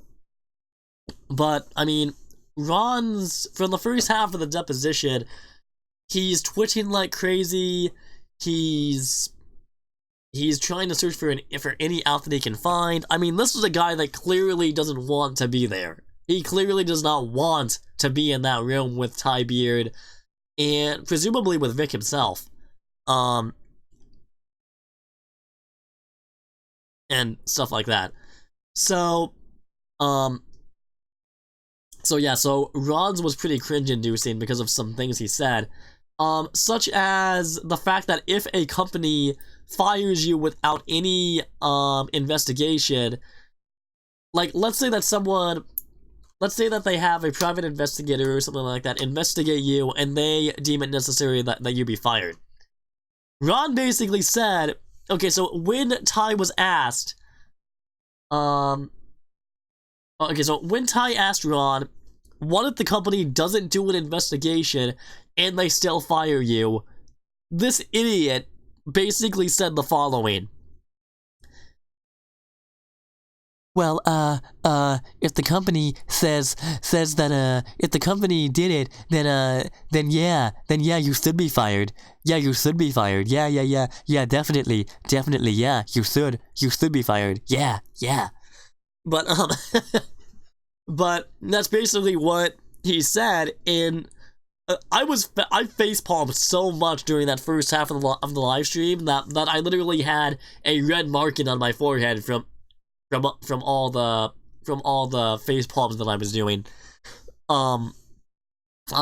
mean, for the first half of the deposition, he's twitching like crazy. He's trying to search for any out that he can find. I mean, this is a guy that clearly doesn't want to be there. He clearly does not want to be in that room with Ty Beard, and presumably with Vic himself. And stuff like that. So, so Ron's was pretty cringe-inducing because of some things he said. Such as the fact that if a company fires you without any, investigation, like, let's say that they have a private investigator or something like that investigate you, and they deem it necessary that you be fired. Ron basically said, okay, so when Ty was asked, when Ty asked Ron, what if the company doesn't do an investigation and they still fire you? This idiot basically said the following: well, if the company says that, if the company did it, then yeah, you should be fired. Yeah, you should be fired. Yeah, definitely, yeah, you should be fired. Yeah. But, but that's basically what he said, and I facepalmed so much during that first half of the live stream that I literally had a red marking on my forehead from all the face palms that I was doing. I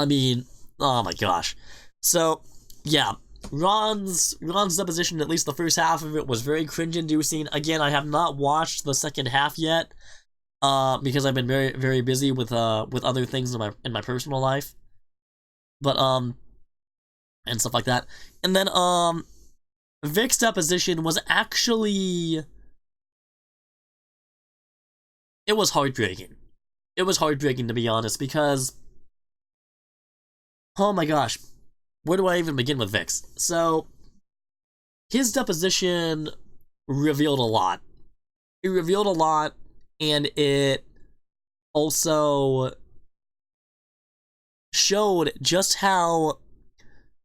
mean, oh my gosh. So yeah, Ron's deposition, at least the first half of it, was very cringe-inducing. Again, I have not watched the second half yet, because I've been very, very busy with other things in my personal life. But and stuff like that. And then Vic's deposition was actually, it was heartbreaking. It was heartbreaking, to be honest, because, oh my gosh, where do I even begin with Vic's? So his deposition revealed a lot. It revealed a lot, and it also showed just how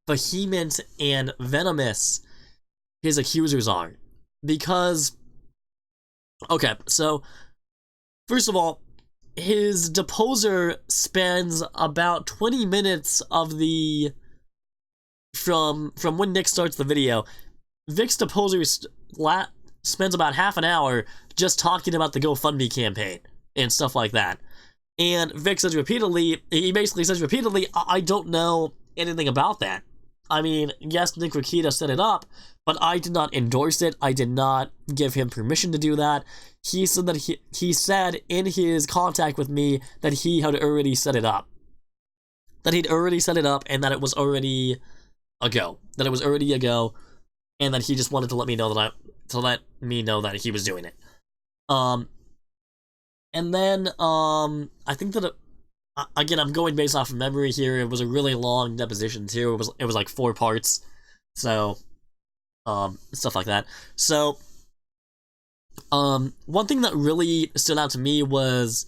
vehement and venomous his accusers are. Because, okay, so first of all, his deposer spends about 20 minutes of the from when Nick starts the video. Vic's deposer spends about half an hour just talking about the GoFundMe campaign and stuff like that. And Vic says repeatedly, he basically says repeatedly, I don't know anything about that. I mean, yes, Nick Rakita set it up, but I did not endorse it. I did not give him permission to do that. He said that he said in his contact with me that he had already set it up. That he'd already set it up, and that it was already a go. That it was already a go, and that he just wanted to let me know that he was doing it. And then I think that again, I'm going based off of memory here. It was a really long deposition too. It was like 4 parts, so stuff like that. So one thing that really stood out to me was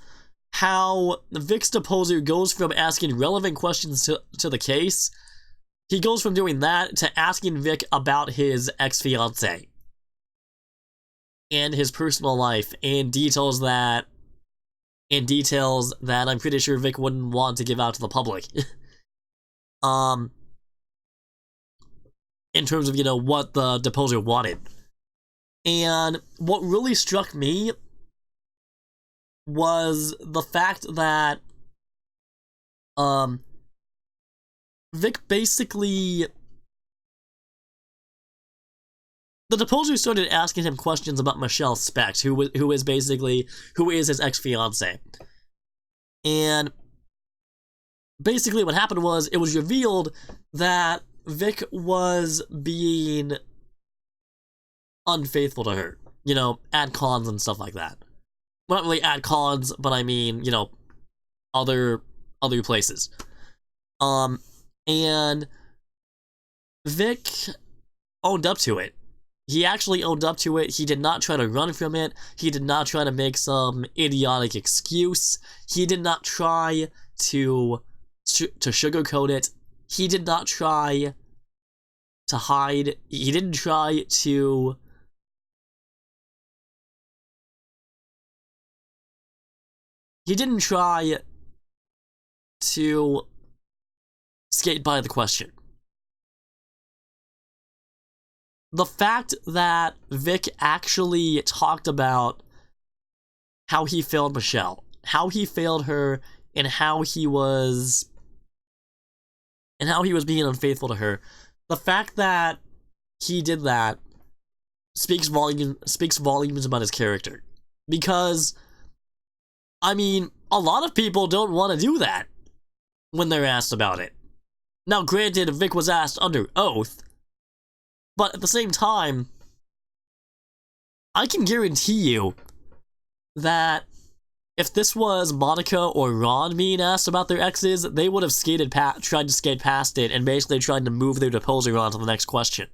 how Vic's deposer goes from asking relevant questions to the case. He goes from doing that to asking Vic about his ex-fiance and his personal life, and details that I'm pretty sure Vic wouldn't want to give out to the public. In terms of, what the deposer wanted. And what really struck me was the fact that Vic basically, the deposer started asking him questions about Michelle Specht, who is his ex-fiance. And basically what happened was, it was revealed that Vic was being unfaithful to her, at cons and stuff like that. Well, not really at cons, but I mean, other places. And Vic owned up to it. He actually owned up to it. He did not try to run from it. He did not try to make some idiotic excuse. He did not try to sugarcoat it. He did not try to hide. He didn't try to skate by the question. The fact that Vic actually talked about how he failed Michelle, how he failed her, and how he was being unfaithful to her. The fact that he did that speaks volumes about his character. Because, I mean, a lot of people don't want to do that when they're asked about it. Now, granted, Vic was asked under oath, but at the same time, I can guarantee you that if this was Monica or Ron being asked about their exes, they would have tried to skate past it and basically tried to move their deposer on to the next question.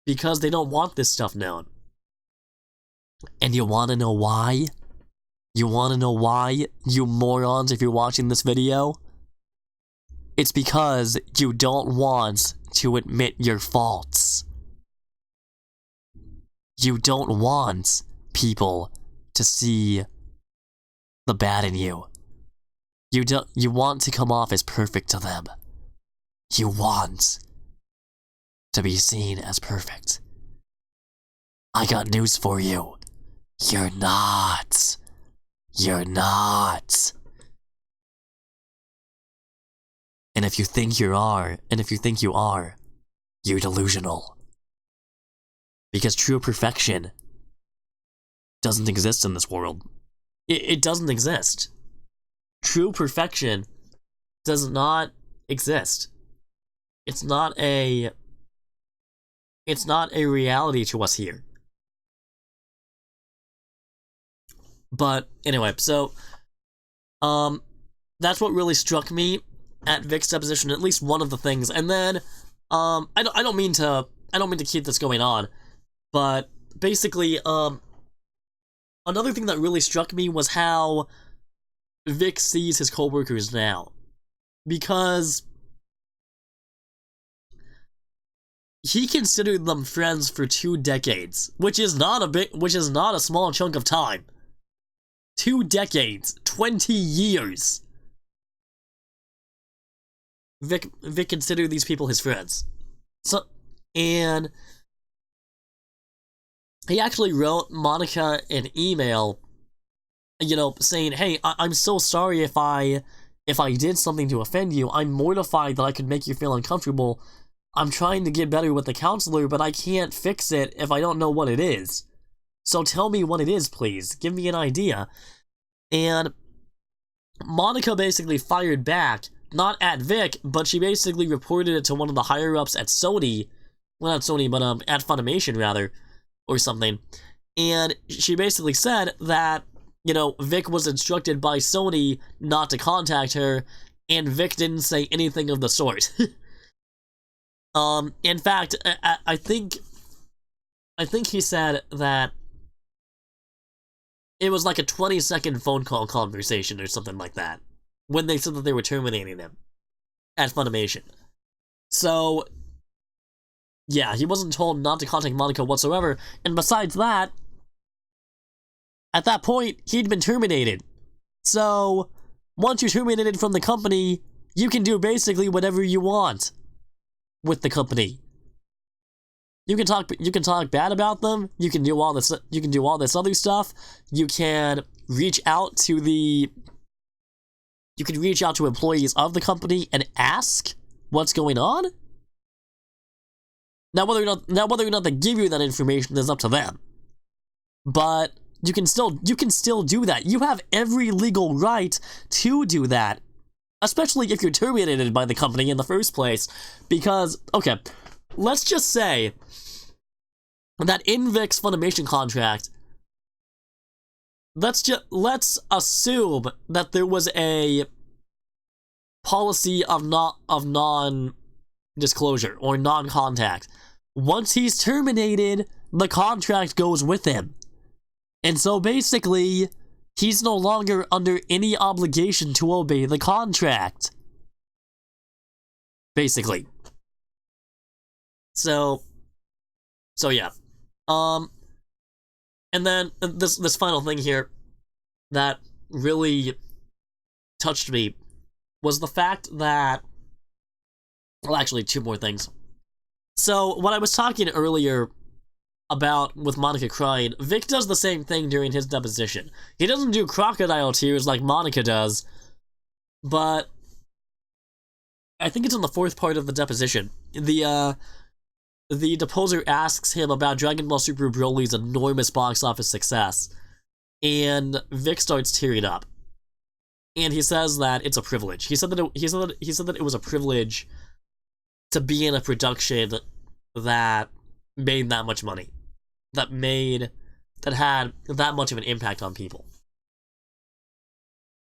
Because they don't want this stuff known. And you want to know why? You want to know why, you morons, if you're watching this video? It's because you don't want to admit your faults. You don't want people to see the bad in you. You want to come off as perfect to them. You want to be seen as perfect. I got news for you. You're not. You're not. And if you think you are, you're delusional. Because true perfection doesn't exist in this world. It doesn't exist. True perfection does not exist. It's not a reality to us here. But anyway, so that's what really struck me at Vic's deposition, at least one of the things. And then I don't mean to keep this going on, but basically another thing that really struck me was how Vic sees his coworkers now, because he considered them friends for 2 decades, which is not a small chunk of time. 2 decades, 20 years. Vic considered these people his friends. And he actually wrote Monica an email, saying, "Hey, I'm so sorry if I did something to offend you. I'm mortified that I could make you feel uncomfortable. I'm trying to get better with the counselor, but I can't fix it if I don't know what it is. So tell me what it is, please. Give me an idea." And Monica basically fired back, not at Vic, but she basically reported it to one of the higher-ups at Sony. Well, not Sony, but at Funimation, rather, or something. And she basically said that, Vic was instructed by Sony not to contact her, and Vic didn't say anything of the sort. In fact, I think he said that it was like a 20-second phone call conversation or something like that, when they said that they were terminating him at Funimation. So, yeah, he wasn't told not to contact Monica whatsoever, and besides that, at that point, he'd been terminated. So, once you're terminated from the company, you can do basically whatever you want with the company. You can talk bad about them. You can do all this other stuff. You can reach out to employees of the company and ask what's going on. Now whether or not they give you that information is up to them. But you can still do that. You have every legal right to do that, especially if you're terminated by the company in the first place. Because, okay, let's just say that in Vic's Funimation contract, let's assume that there was a policy of non-disclosure or non-contact. Once he's terminated, the contract goes with him. And so basically, he's no longer under any obligation to obey the contract. Basically. So yeah. And then this final thing here that really touched me was the fact that, well, actually 2 more things. So what I was talking earlier about with Monica crying, Vic does the same thing during his deposition. He doesn't do crocodile tears like Monica does, but I think it's in the 4th part of the deposition. The deposer asks him about Dragon Ball Super Broly's enormous box office success, and Vic starts tearing up. And he says that it's a privilege. He said that it was a privilege to be in a production that made that much money, that had that much of an impact on people.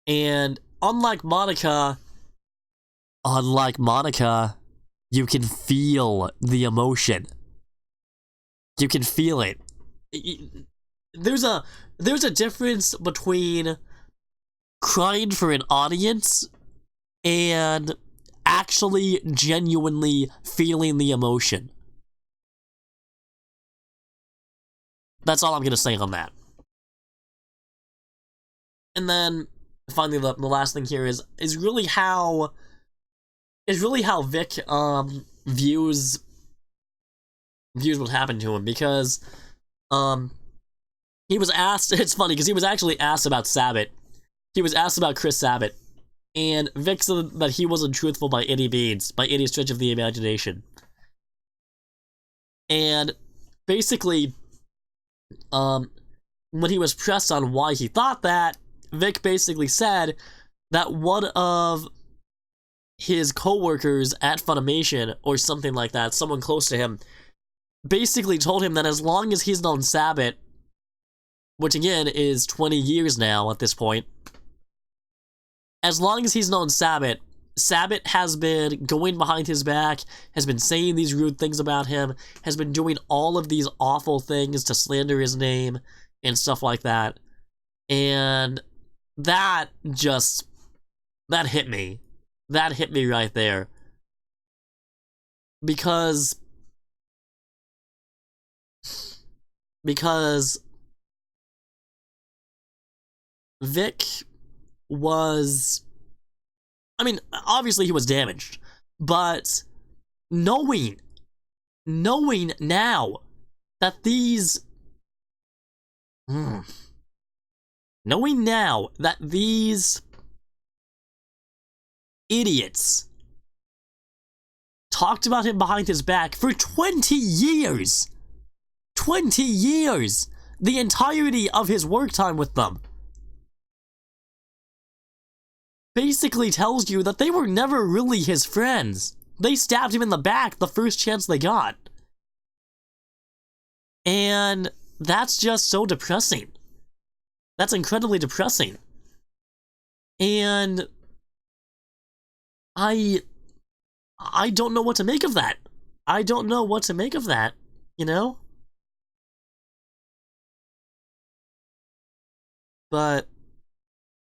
And unlike Monica, you can feel the emotion. You can feel it. there's a difference between crying for an audience and actually genuinely feeling the emotion. That's all I'm gonna say on that. And then finally, the last thing here is really how Vic views what happened to him, because he was asked. It's funny because he was actually asked about Sabat. He was asked about Chris Sabat, and Vic said that he wasn't truthful by any means, by any stretch of the imagination. And basically, when he was pressed on why he thought that, Vic basically said that one of his co-workers at Funimation, or something like that, someone close to him, basically told him that as long as he's known Sabat, which again is 20 years now at this point, as long as he's known Sabat, Sabat has been going behind his back, has been saying these rude things about him, has been doing all of these awful things to slander his name and stuff like that. And that hit me. That hit me right there. Because Vic was, I mean, obviously he was damaged, but knowing now that these idiots talked about him behind his back for 20 years, the entirety of his work time with them, basically tells you that they were never really his friends. They stabbed him in the back the first chance they got. And that's just so depressing. That's incredibly depressing. And I don't know what to make of that. I don't know what to make of that, you know? But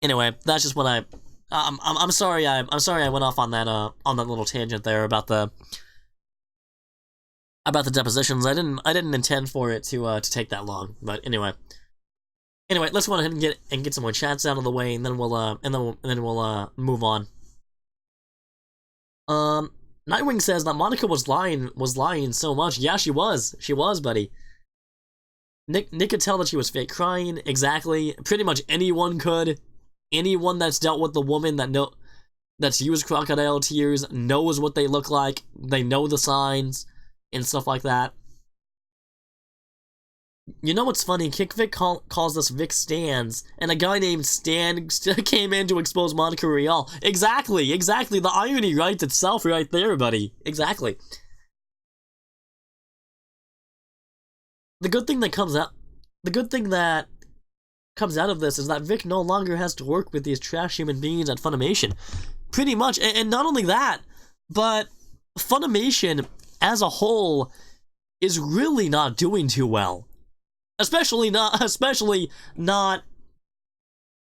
anyway, that's just what I'm sorry I went off on that little tangent there about the depositions. I didn't intend for it to take that long. But anyway, let's go ahead and get some more chats out of the way, and then we'll move on. Nightwing says that Monica was lying so much. Yeah, she was, buddy. Nick could tell that she was fake crying. Exactly. Pretty much anyone could. Anyone that's dealt with the woman that's used crocodile tears knows what they look like. They know the signs and stuff like that. You know what's funny? KickVic calls us Vic Stans, and a guy named Stan came in to expose Monica Rial. Exactly. The irony writes itself right there, buddy. Exactly. The good thing that comes out of this is that Vic no longer has to work with these trash human beings at Funimation. Pretty much. And not only that, but Funimation as a whole is really not doing too well. Especially not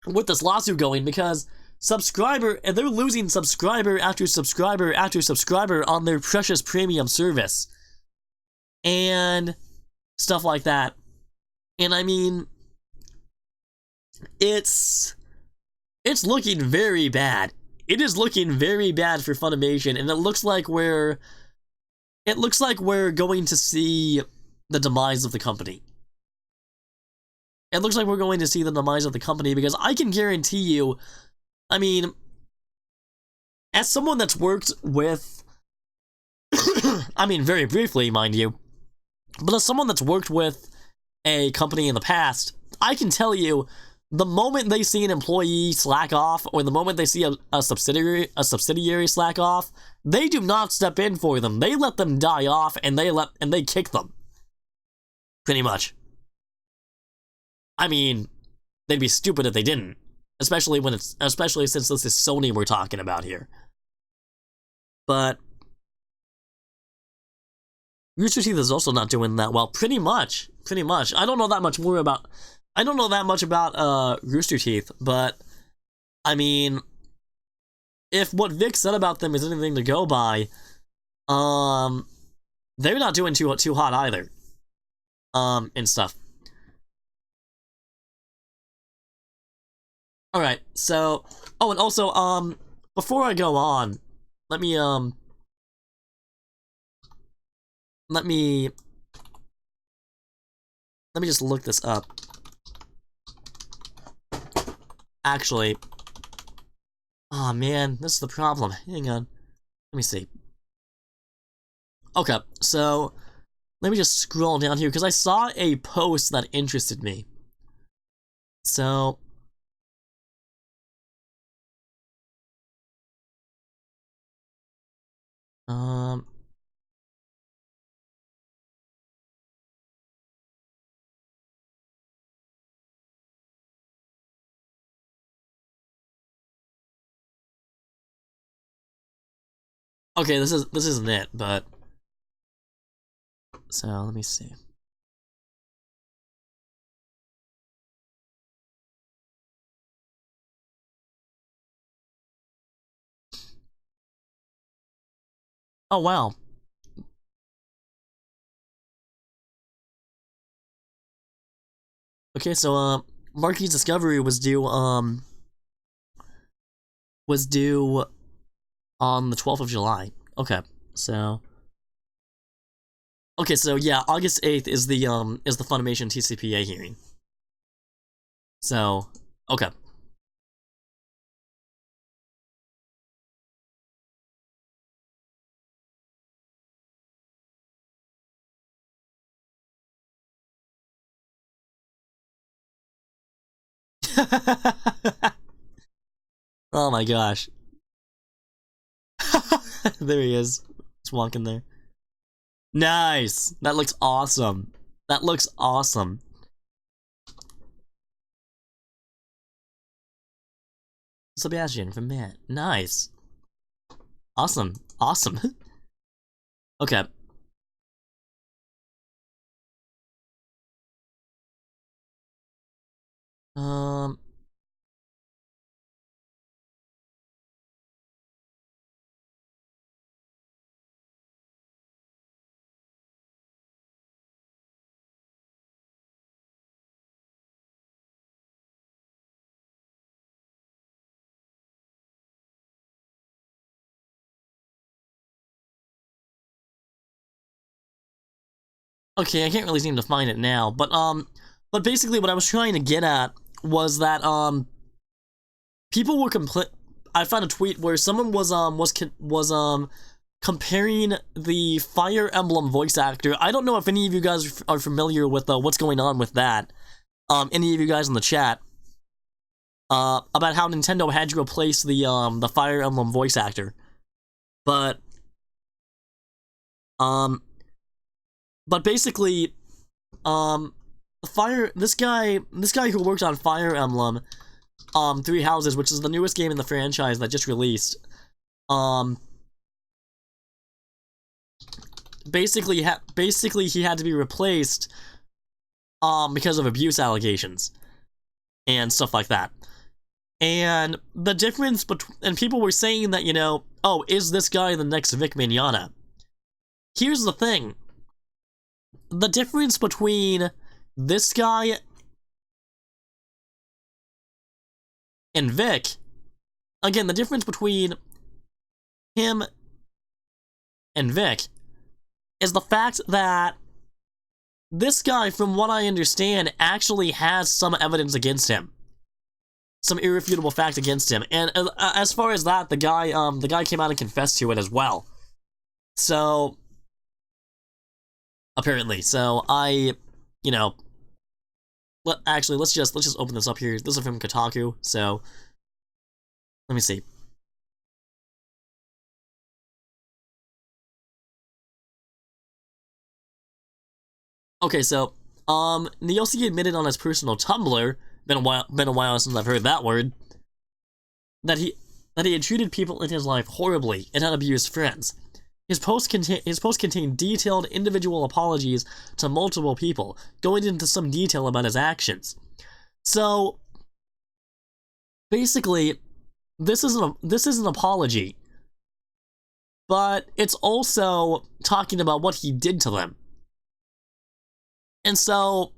with this lawsuit going, because they're losing subscriber after subscriber after subscriber on their precious premium service. And stuff like that. And I mean, it's looking very bad. It is looking very bad for Funimation, and it looks like we're going to see the demise of the company. It looks like we're going to see the demise of the company, because I can guarantee you, I mean, as someone that's worked with, I mean, very briefly, mind you, but as someone that's worked with a company in the past, I can tell you, the moment they see an employee slack off, or the moment they see a subsidiary slack off, they do not step in for them. They let them die off, and they kick them. Pretty much. I mean, they'd be stupid if they didn't, especially since this is Sony we're talking about here. But Rooster Teeth is also not doing that well. Pretty much. I don't know that much about Rooster Teeth, but I mean, if what Vic said about them is anything to go by, they're not doing too hot either. And stuff. Alright, so oh, and also, before I go on, let me just look this up. Actually, oh man, this is the problem. Hang on. Let me see. Okay, so let me just scroll down here because I saw a post that interested me. So okay, this isn't it, but so let me see. Oh wow. Okay, so Marky's discovery was due on the 12th of July. Okay, so yeah, August 8th is the Funimation TCPA hearing. So, okay. Oh my gosh. There he is. Just walking there. Nice! That looks awesome. That looks awesome. Sebastian from Matt. Nice. Awesome. Awesome. Okay. Okay, I can't really seem to find it now, but basically what I was trying to get at was that, people were I found a tweet where someone was comparing the Fire Emblem voice actor. I don't know if any of you guys are familiar with, what's going on with that. Any of you guys in the chat. About how Nintendo had to replace the Fire Emblem voice actor. But basically, this guy who worked on Fire Emblem, Three Houses, which is the newest game in the franchise that just released, basically he had to be replaced, because of abuse allegations and stuff like that. And the difference and people were saying that, you know, oh, is this guy the next Vic Mignogna? Here's the thing. The difference between this guy and Vic, again, the difference between him and Vic is the fact that this guy, from what I understand, actually has some evidence against him. Some irrefutable fact against him. And as far as that, the guy came out and confessed to it as well. So, apparently. So, you know, actually, let's just open this up here. This is from Kotaku, so let me see. Okay, so Nielsen admitted on his personal Tumblr, been a while since I've heard that word, that he had treated people in his life horribly and had abused friends. His posts contain detailed individual apologies to multiple people, going into some detail about his actions. So basically, this is an apology, but it's also talking about what he did to them. And so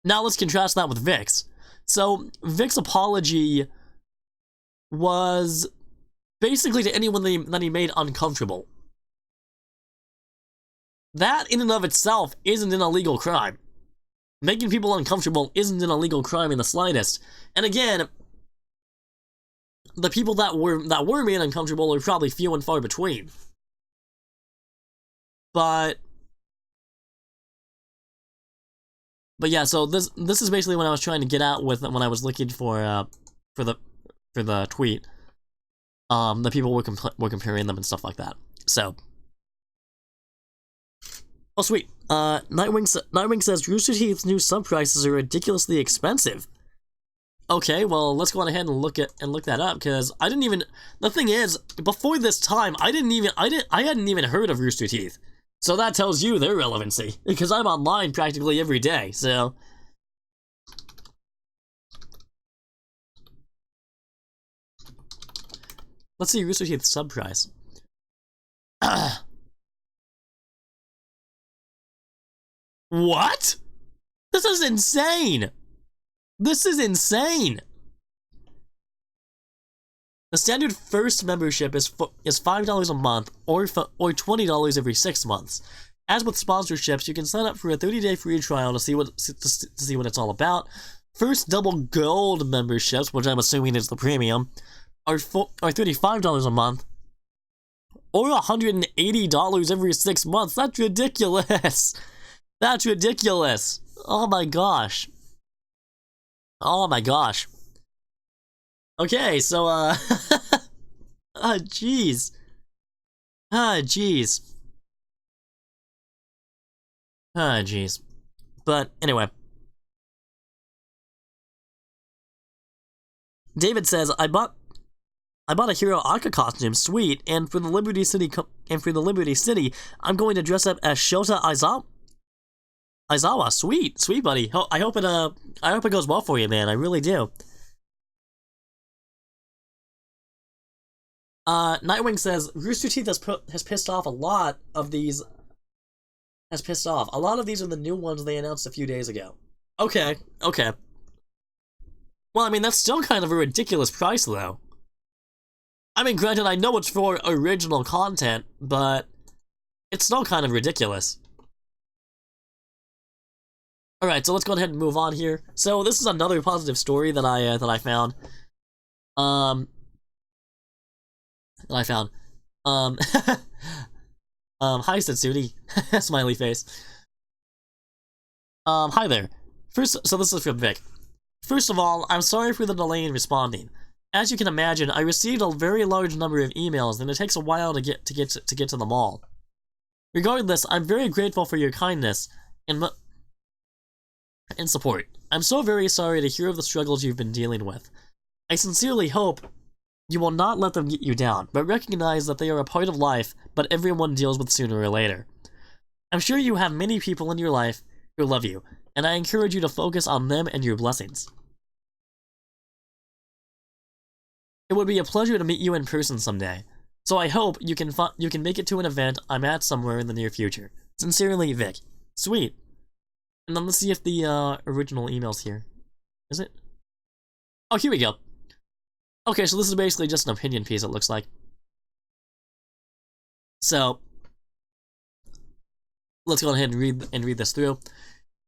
now let's contrast that with Vic's. So Vic's apology was basically to anyone that he made uncomfortable. That in and of itself isn't an illegal crime. Making people uncomfortable isn't an illegal crime in the slightest. And again, the people that were made uncomfortable are probably few and far between. But yeah, so this is basically what I was trying to get at with when I was looking for the tweet. The people were comparing them and stuff like that. So, oh sweet. Nightwing says Rooster Teeth's new sub prices are ridiculously expensive. Okay, well let's go on ahead and look that up, because I didn't even. The thing is, before this time, I hadn't even heard of Rooster Teeth. So that tells you their relevancy, because I'm online practically every day. So. Let's see Rooster Teeth's sub price. What? This is insane! This is insane! The standard first membership is $5 a month or $20 every 6 months. As with sponsorships, you can sign up for a 30-day free trial to see what it's all about. First double gold memberships, which I'm assuming is the premium, are $35 a month or $180 every 6 months. That's ridiculous. That's ridiculous. Oh my gosh. Oh my gosh. Okay, so jeez. Jeez. Jeez. But anyway. David says, I bought a Hero Aka costume, sweet, and for the Liberty City, I'm going to dress up as Shota Aizawa. Sweet, buddy. I hope it goes well for you, man. I really do. Nightwing says Rooster Teeth has pissed off a lot of these. A lot of these are the new ones they announced a few days ago. Okay. Well, I mean, that's still kind of a ridiculous price, though. I mean, granted, I know it's for original content, but it's still kind of ridiculous. Alright, so let's go ahead and move on here. So, this is another positive story that I found. Hi, Setsudi. Smiley face. Hi there. So this is from Vic. First of all, I'm sorry for the delay in responding. As you can imagine, I received a very large number of emails, and it takes a while to get to them all. Regardless, I'm very grateful for your kindness and support. I'm so very sorry to hear of the struggles you've been dealing with. I sincerely hope you will not let them get you down, but recognize that they are a part of life, but everyone deals with sooner or later. I'm sure you have many people in your life who love you, and I encourage you to focus on them and your blessings. It would be a pleasure to meet you in person someday, so I hope you can make it to an event I'm at somewhere in the near future. Sincerely, Vic. Sweet. And then let's see if the original email's here. Is it? Oh, here we go. Okay, so this is basically just an opinion piece, it looks like. So, let's go ahead and read this through.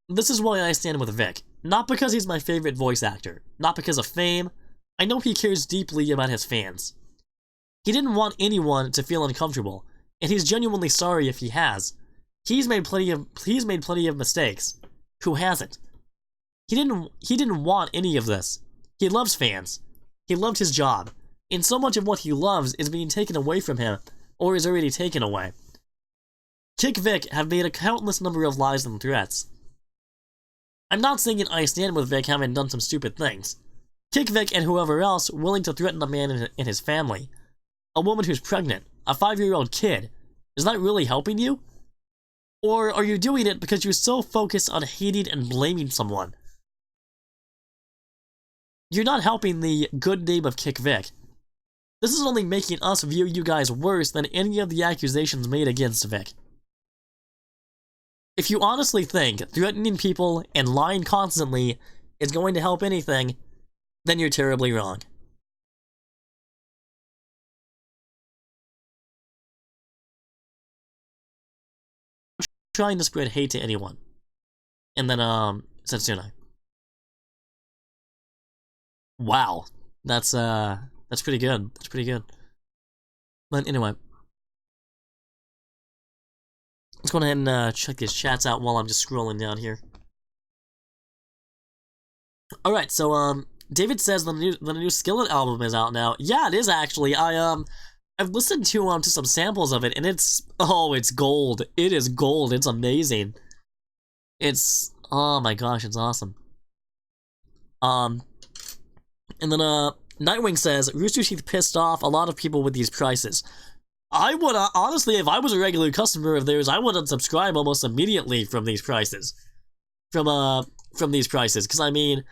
This is why I stand with Vic. Not because he's my favorite voice actor. Not because of fame. I know he cares deeply about his fans. He didn't want anyone to feel uncomfortable, and he's genuinely sorry if he has. He's made plenty of mistakes. Who hasn't? He didn't want any of this. He loves fans. He loved his job, and so much of what he loves is being taken away from him, or is already taken away. KickVic have made a countless number of lies and threats. I'm not saying I stand with Vic having done some stupid things. KickVic and whoever else willing to threaten a man and his family, a woman who's pregnant, a 5-year-old kid, is that really helping you? Or are you doing it because you're so focused on hating and blaming someone? You're not helping the good name of KickVic. This is only making us view you guys worse than any of the accusations made against Vic. If you honestly think threatening people and lying constantly is going to help anything, then you're terribly wrong. Trying to spread hate to anyone. And then, Setsuna. Wow. That's pretty good. That's pretty good. But anyway. Let's go ahead and check these chats out while I'm just scrolling down here. Alright, so, David says the new Skillet album is out now. Yeah, it is actually. I've listened to some samples of it, and it's gold. It is gold. It's amazing. It's, oh my gosh, it's awesome. And then Nightwing says Rooster Teeth pissed off a lot of people with these prices. I would honestly, if I was a regular customer of theirs, I would unsubscribe almost immediately from these prices. From these prices, because I mean,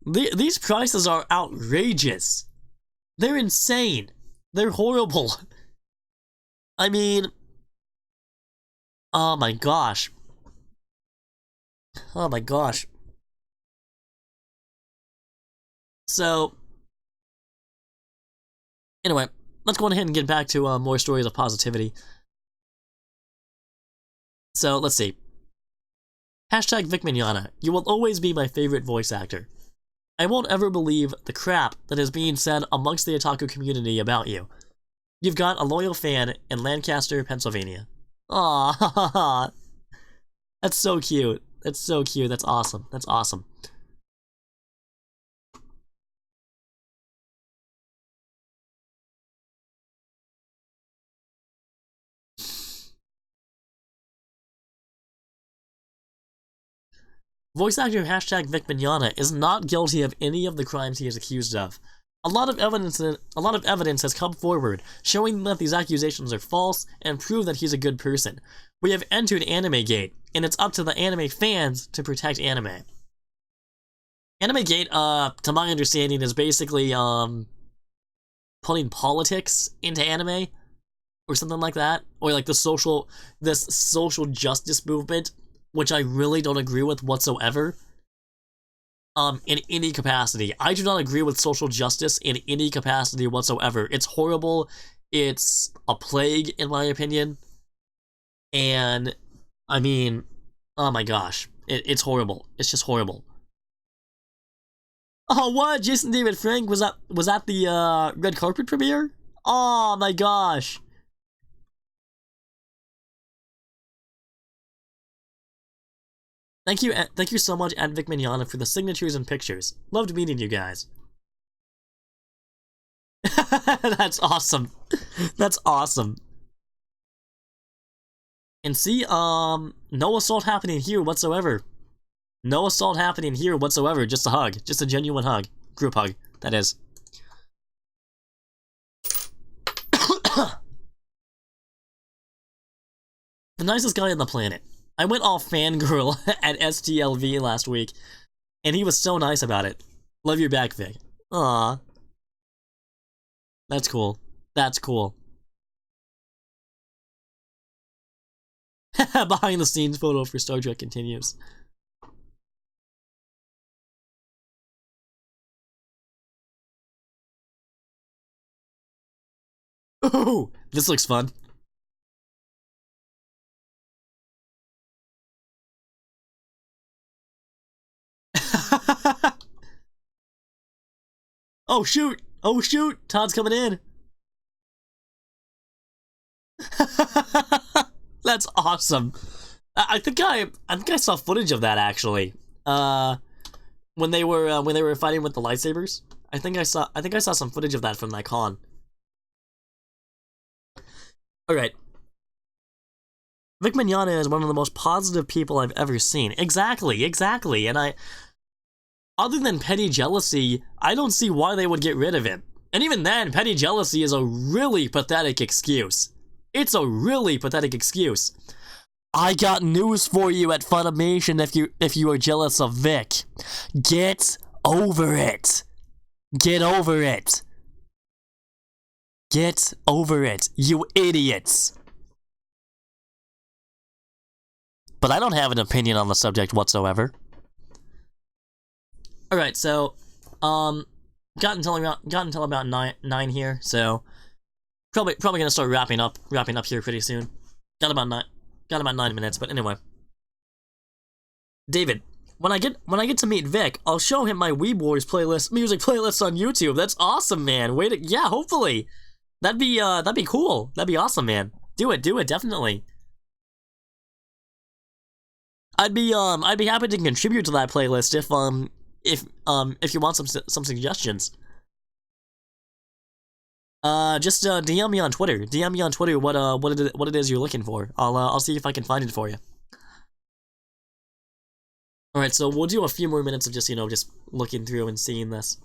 these prices are outrageous. They're insane. They're horrible. I mean, oh my gosh. Oh my gosh. So, anyway, let's go ahead and get back to more stories of positivity. So, let's see. Hashtag Vic Mignogna. You will always be my favorite voice actor. I won't ever believe the crap that is being said amongst the otaku community about you. You've got a loyal fan in Lancaster, Pennsylvania. Aww. That's so cute. That's so cute. That's awesome. That's awesome. Voice actor hashtag Vic Mignogna is not guilty of any of the crimes he is accused of. A lot of evidence has come forward showing that these accusations are false and prove that he's a good person. We have entered AnimeGate, and it's up to the anime fans to protect anime. AnimeGate, to my understanding, is basically putting politics into anime or something like that, or like this social justice movement, which I really don't agree with whatsoever. In any capacity. I do not agree with social justice in any capacity whatsoever. It's horrible. It's a plague, in my opinion. And, I mean, oh my gosh. It's horrible. It's just horrible. Oh, what? Jason David Frank was at the red carpet premiere? Oh my gosh. Thank you so much, at Vic Mignogna, for the signatures and pictures. Loved meeting you guys. That's awesome. That's awesome. And see, no assault happening here whatsoever. No assault happening here whatsoever. Just a hug. Just a genuine hug. Group hug, that is. The nicest guy on the planet. I went all fangirl at STLV last week, and he was so nice about it. Love your back, Vic. Aww. That's cool. That's cool. Behind the scenes photo for Star Trek continues. Ooh, this looks fun. Oh shoot! Oh shoot! Todd's coming in. That's awesome. I think I saw footage of that actually. When they were fighting with the lightsabers. I think I saw some footage of that from that con. All right. Vic Mignogna is one of the most positive people I've ever seen. Exactly. And other than petty jealousy, I don't see why they would get rid of him. And even then, petty jealousy is a really pathetic excuse. It's a really pathetic excuse. I got news for you at Funimation if you are jealous of Vic. Get over it. Get over it. Get over it, you idiots. But I don't have an opinion on the subject whatsoever. Alright, so, got until about nine here, so probably gonna start wrapping up here pretty soon. Got about 9 minutes, but anyway. David, when I get to meet Vic, I'll show him my Weeb Wars music playlist on YouTube. That's awesome, man. Yeah, hopefully. That'd be cool. That'd be awesome, man. Do it, definitely. I'd be happy to contribute to that playlist if you want some suggestions. Just DM me on Twitter. DM me on Twitter what it is you're looking for. I'll see if I can find it for you. All right, so we'll do a few more minutes of just looking through and seeing this.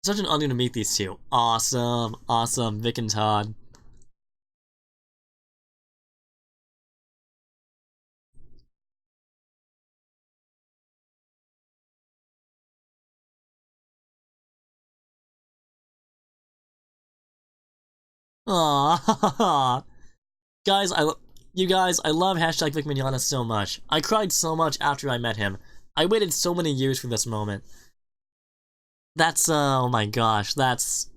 Such an honor to meet these two. Awesome, Vic and Todd. Aww. Guys, I love hashtag Vic Mignogna so much. I cried so much after I met him. I waited so many years for this moment. That's, oh my gosh, that's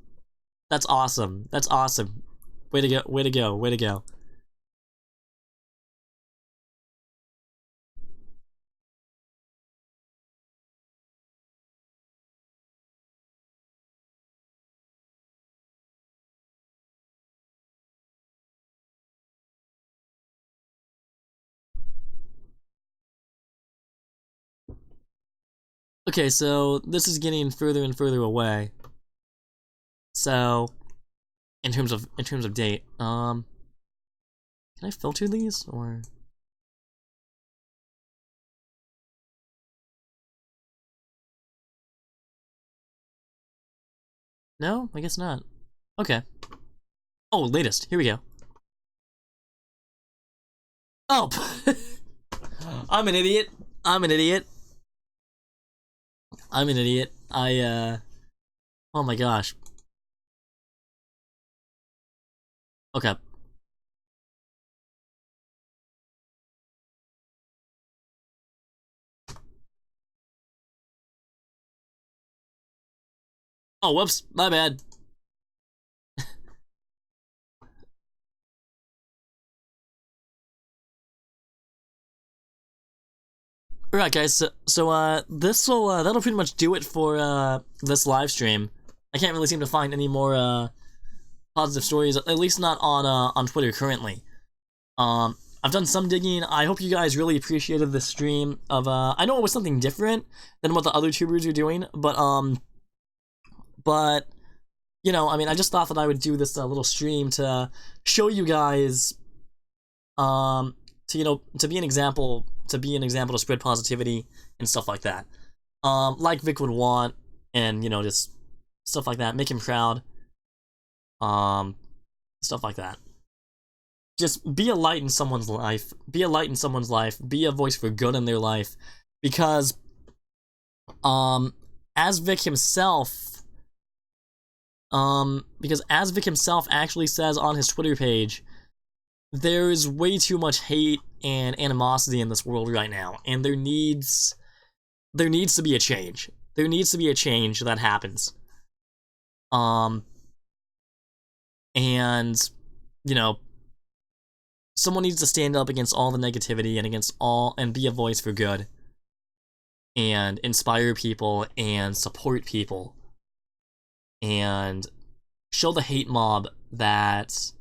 awesome. That's awesome. Way to go, way to go, way to go. Okay, so this is getting further and further away. So, in terms of date, can I filter these or? No, I guess not. Okay. Oh, latest. Here we go. Oh, I'm an idiot. I'm an idiot. I'm an idiot. Oh my gosh. Okay. Oh, whoops. My bad. Alright guys, so that'll pretty much do it for this live stream. I can't really seem to find any more positive stories, at least not on Twitter currently. I've done some digging. I hope you guys really appreciated this stream of I know it was something different than what the other tubers are doing, but you know, I mean, I just thought that I would do this little stream to show you guys to be an example to spread positivity and stuff like that. Like Vic would want, and just stuff like that, make him proud. Stuff like that. Just be a light in someone's life. Be a light in someone's life. Be a voice for good in their life. Because as Vic himself actually says on his Twitter page, there's way too much hate and animosity in this world right now, and there needs to be a change. There needs to be a change that happens. And someone needs to stand up against all the negativity and be a voice for good, and inspire people and support people, and show the hate mob that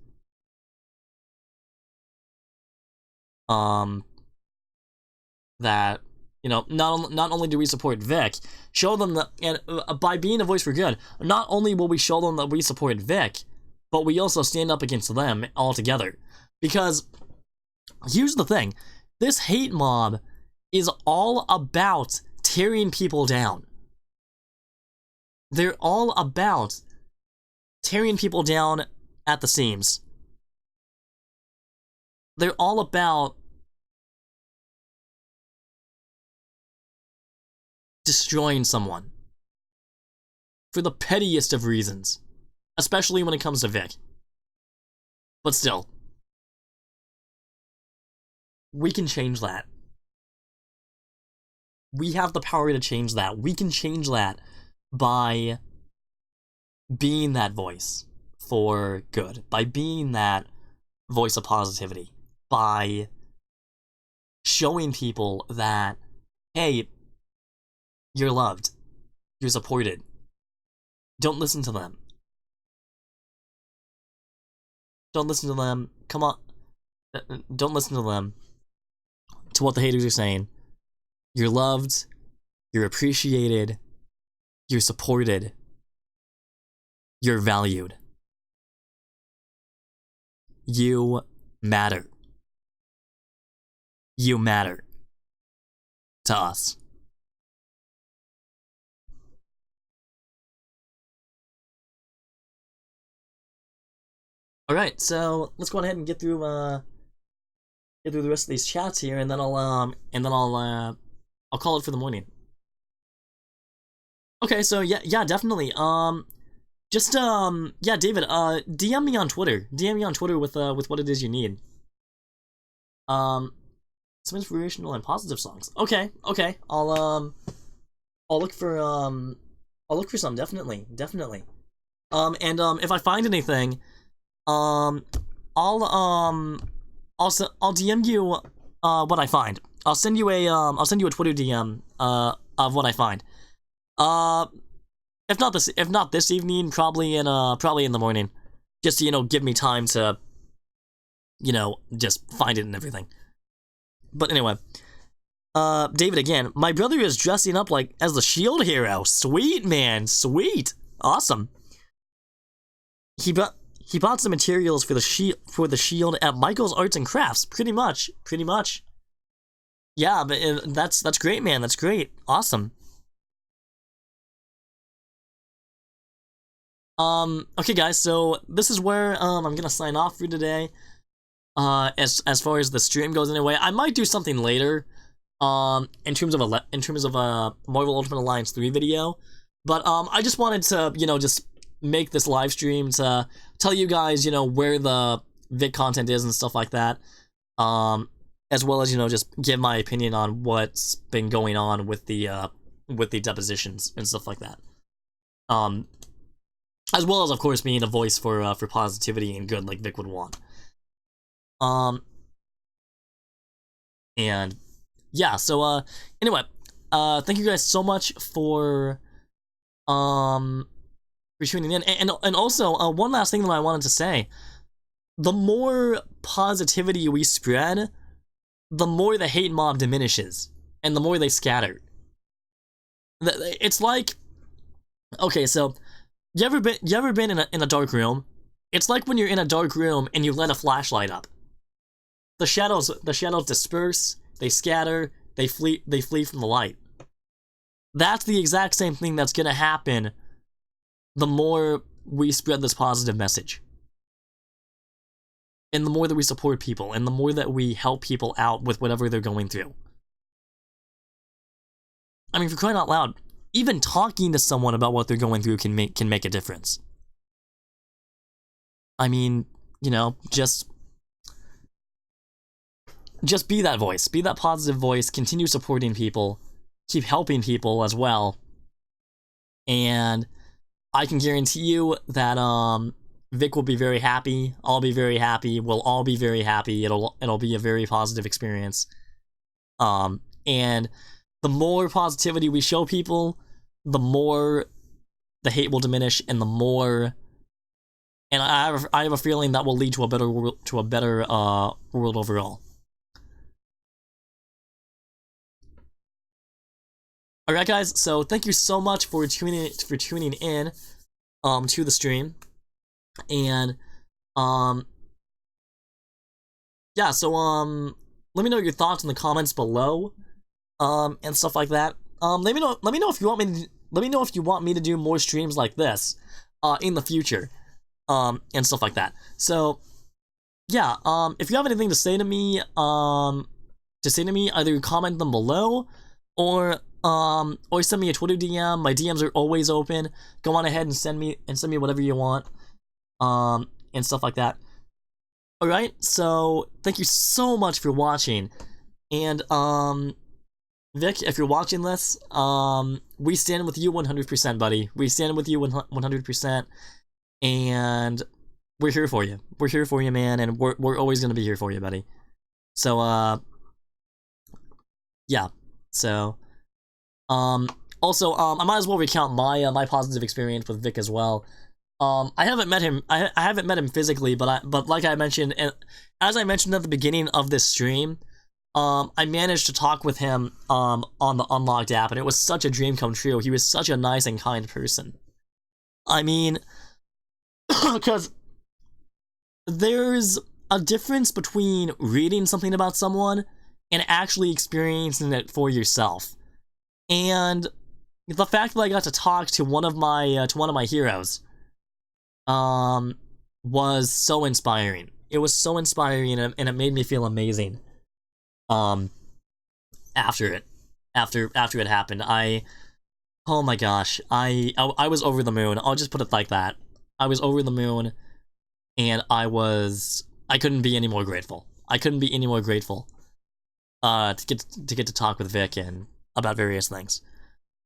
not only do we support Vic, show them that, and by being a voice for good, not only will we show them that we support Vic, but we also stand up against them all together. Because here's the thing, this hate mob is all about tearing people down. They're all about tearing people down at the seams. They're all about destroying someone for the pettiest of reasons, especially when it comes to Vic. But still, we can change that. We have the power to change that. We can change that by being that voice for good, by being that voice of positivity, by showing people that, hey, you're loved, you're supported. Don't listen to them. Don't listen to them. Come on. Don't listen to them. To what the haters are saying. You're loved. You're appreciated. You're supported. You're valued. You matter. You matter to us. All right, so let's go ahead and get through the rest of these chats here, and then I'll call it for the morning. Okay, so yeah, definitely. Yeah, David, DM me on Twitter. DM me on Twitter with what it is you need. Some inspirational and positive songs. Okay. I'll look for some, definitely. And if I find anything, I'll DM you what I find. I'll send you a Twitter DM of what I find. If not this evening, probably in the morning. Just to, give me time to just find it and everything. But anyway, David again. My brother is dressing up like as the Shield hero. Sweet, man, sweet, awesome. He bought some materials for the shield at Michael's Arts and Crafts. Pretty much. Yeah, but that's great, man. That's great. Awesome. Okay, guys. So this is where I'm gonna sign off for today. As far as the stream goes, anyway, I might do something later. In terms of a Marvel Ultimate Alliance 3 video, but I just wanted to just make this live stream to tell you guys where the Vic content is and stuff like that, as well as just give my opinion on what's been going on with the depositions and stuff like that, as well as of course being a voice for positivity and good like Vic would want. And yeah, so anyway, thank you guys so much for tuning in, and also one last thing that I wanted to say: the more positivity we spread, the more the hate mob diminishes, and the more they scatter. It's like, okay, so you ever been in a dark room? It's like when you're in a dark room and you let a flashlight up. The shadows disperse, they scatter, they flee from the light. That's the exact same thing that's gonna happen the more we spread this positive message. And the more that we support people, and the more that we help people out with whatever they're going through. I mean, for crying out loud, even talking to someone about what they're going through can make a difference. I mean, just be that voice. Be that positive voice. Continue supporting people. Keep helping people as well. And I can guarantee you that Vic will be very happy. I'll be very happy. We'll all be very happy. It'll be a very positive experience. And the more positivity we show people, the more the hate will diminish, and the more. And I have a feeling that will lead to a better world, world overall. All right, guys. So thank you so much for tuning in to the stream, and yeah. So let me know your thoughts in the comments below, and stuff like that. Let me know if you want me let me know if you want me to do more streams like this in the future, and stuff like that. So yeah, if you have anything to say to me, either comment them below, or send me a Twitter DM. My DMs are always open. Go on ahead and send me whatever you want, and stuff like that. Alright, so thank you so much for watching, and Vic, if you're watching this, we stand with you 100%, buddy. We stand with you 100%, and we're here for you. We're here for you, man, and we're always gonna be here for you, buddy. So, yeah. So, also, I might as well recount my positive experience with Vic as well. I haven't met him. I haven't met him physically, but like I mentioned, and as I mentioned at the beginning of this stream, I managed to talk with him on the Unlocked app, and it was such a dream come true. He was such a nice and kind person. I mean, because there's a difference between reading something about someone and actually experiencing it for yourself. And the fact that I got to talk to one of my heroes was so inspiring. It was so inspiring, and it made me feel amazing. After it happened, oh my gosh, I was over the moon. I'll just put it like that. I was over the moon, and I couldn't be any more grateful. I couldn't be any more grateful to get to talk with Vic and about various things.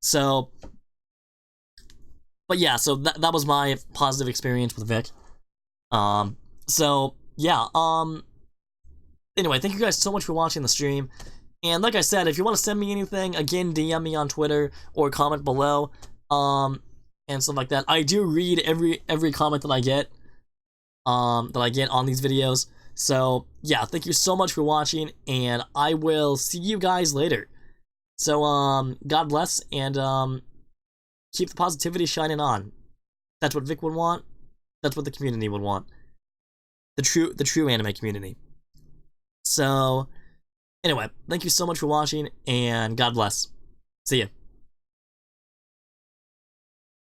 So, but yeah, so that was my positive experience with Vic. So yeah, anyway, thank you guys so much for watching the stream. And like I said, if you want to send me anything, again, DM me on Twitter or comment below, and stuff like that. I do read every comment that I get on these videos. So yeah, thank you so much for watching, and I will see you guys later. So God bless, and keep the positivity shining on. That's what Vic would want. That's what the community would want. The true anime community. So anyway, thank you so much for watching, and God bless. See ya.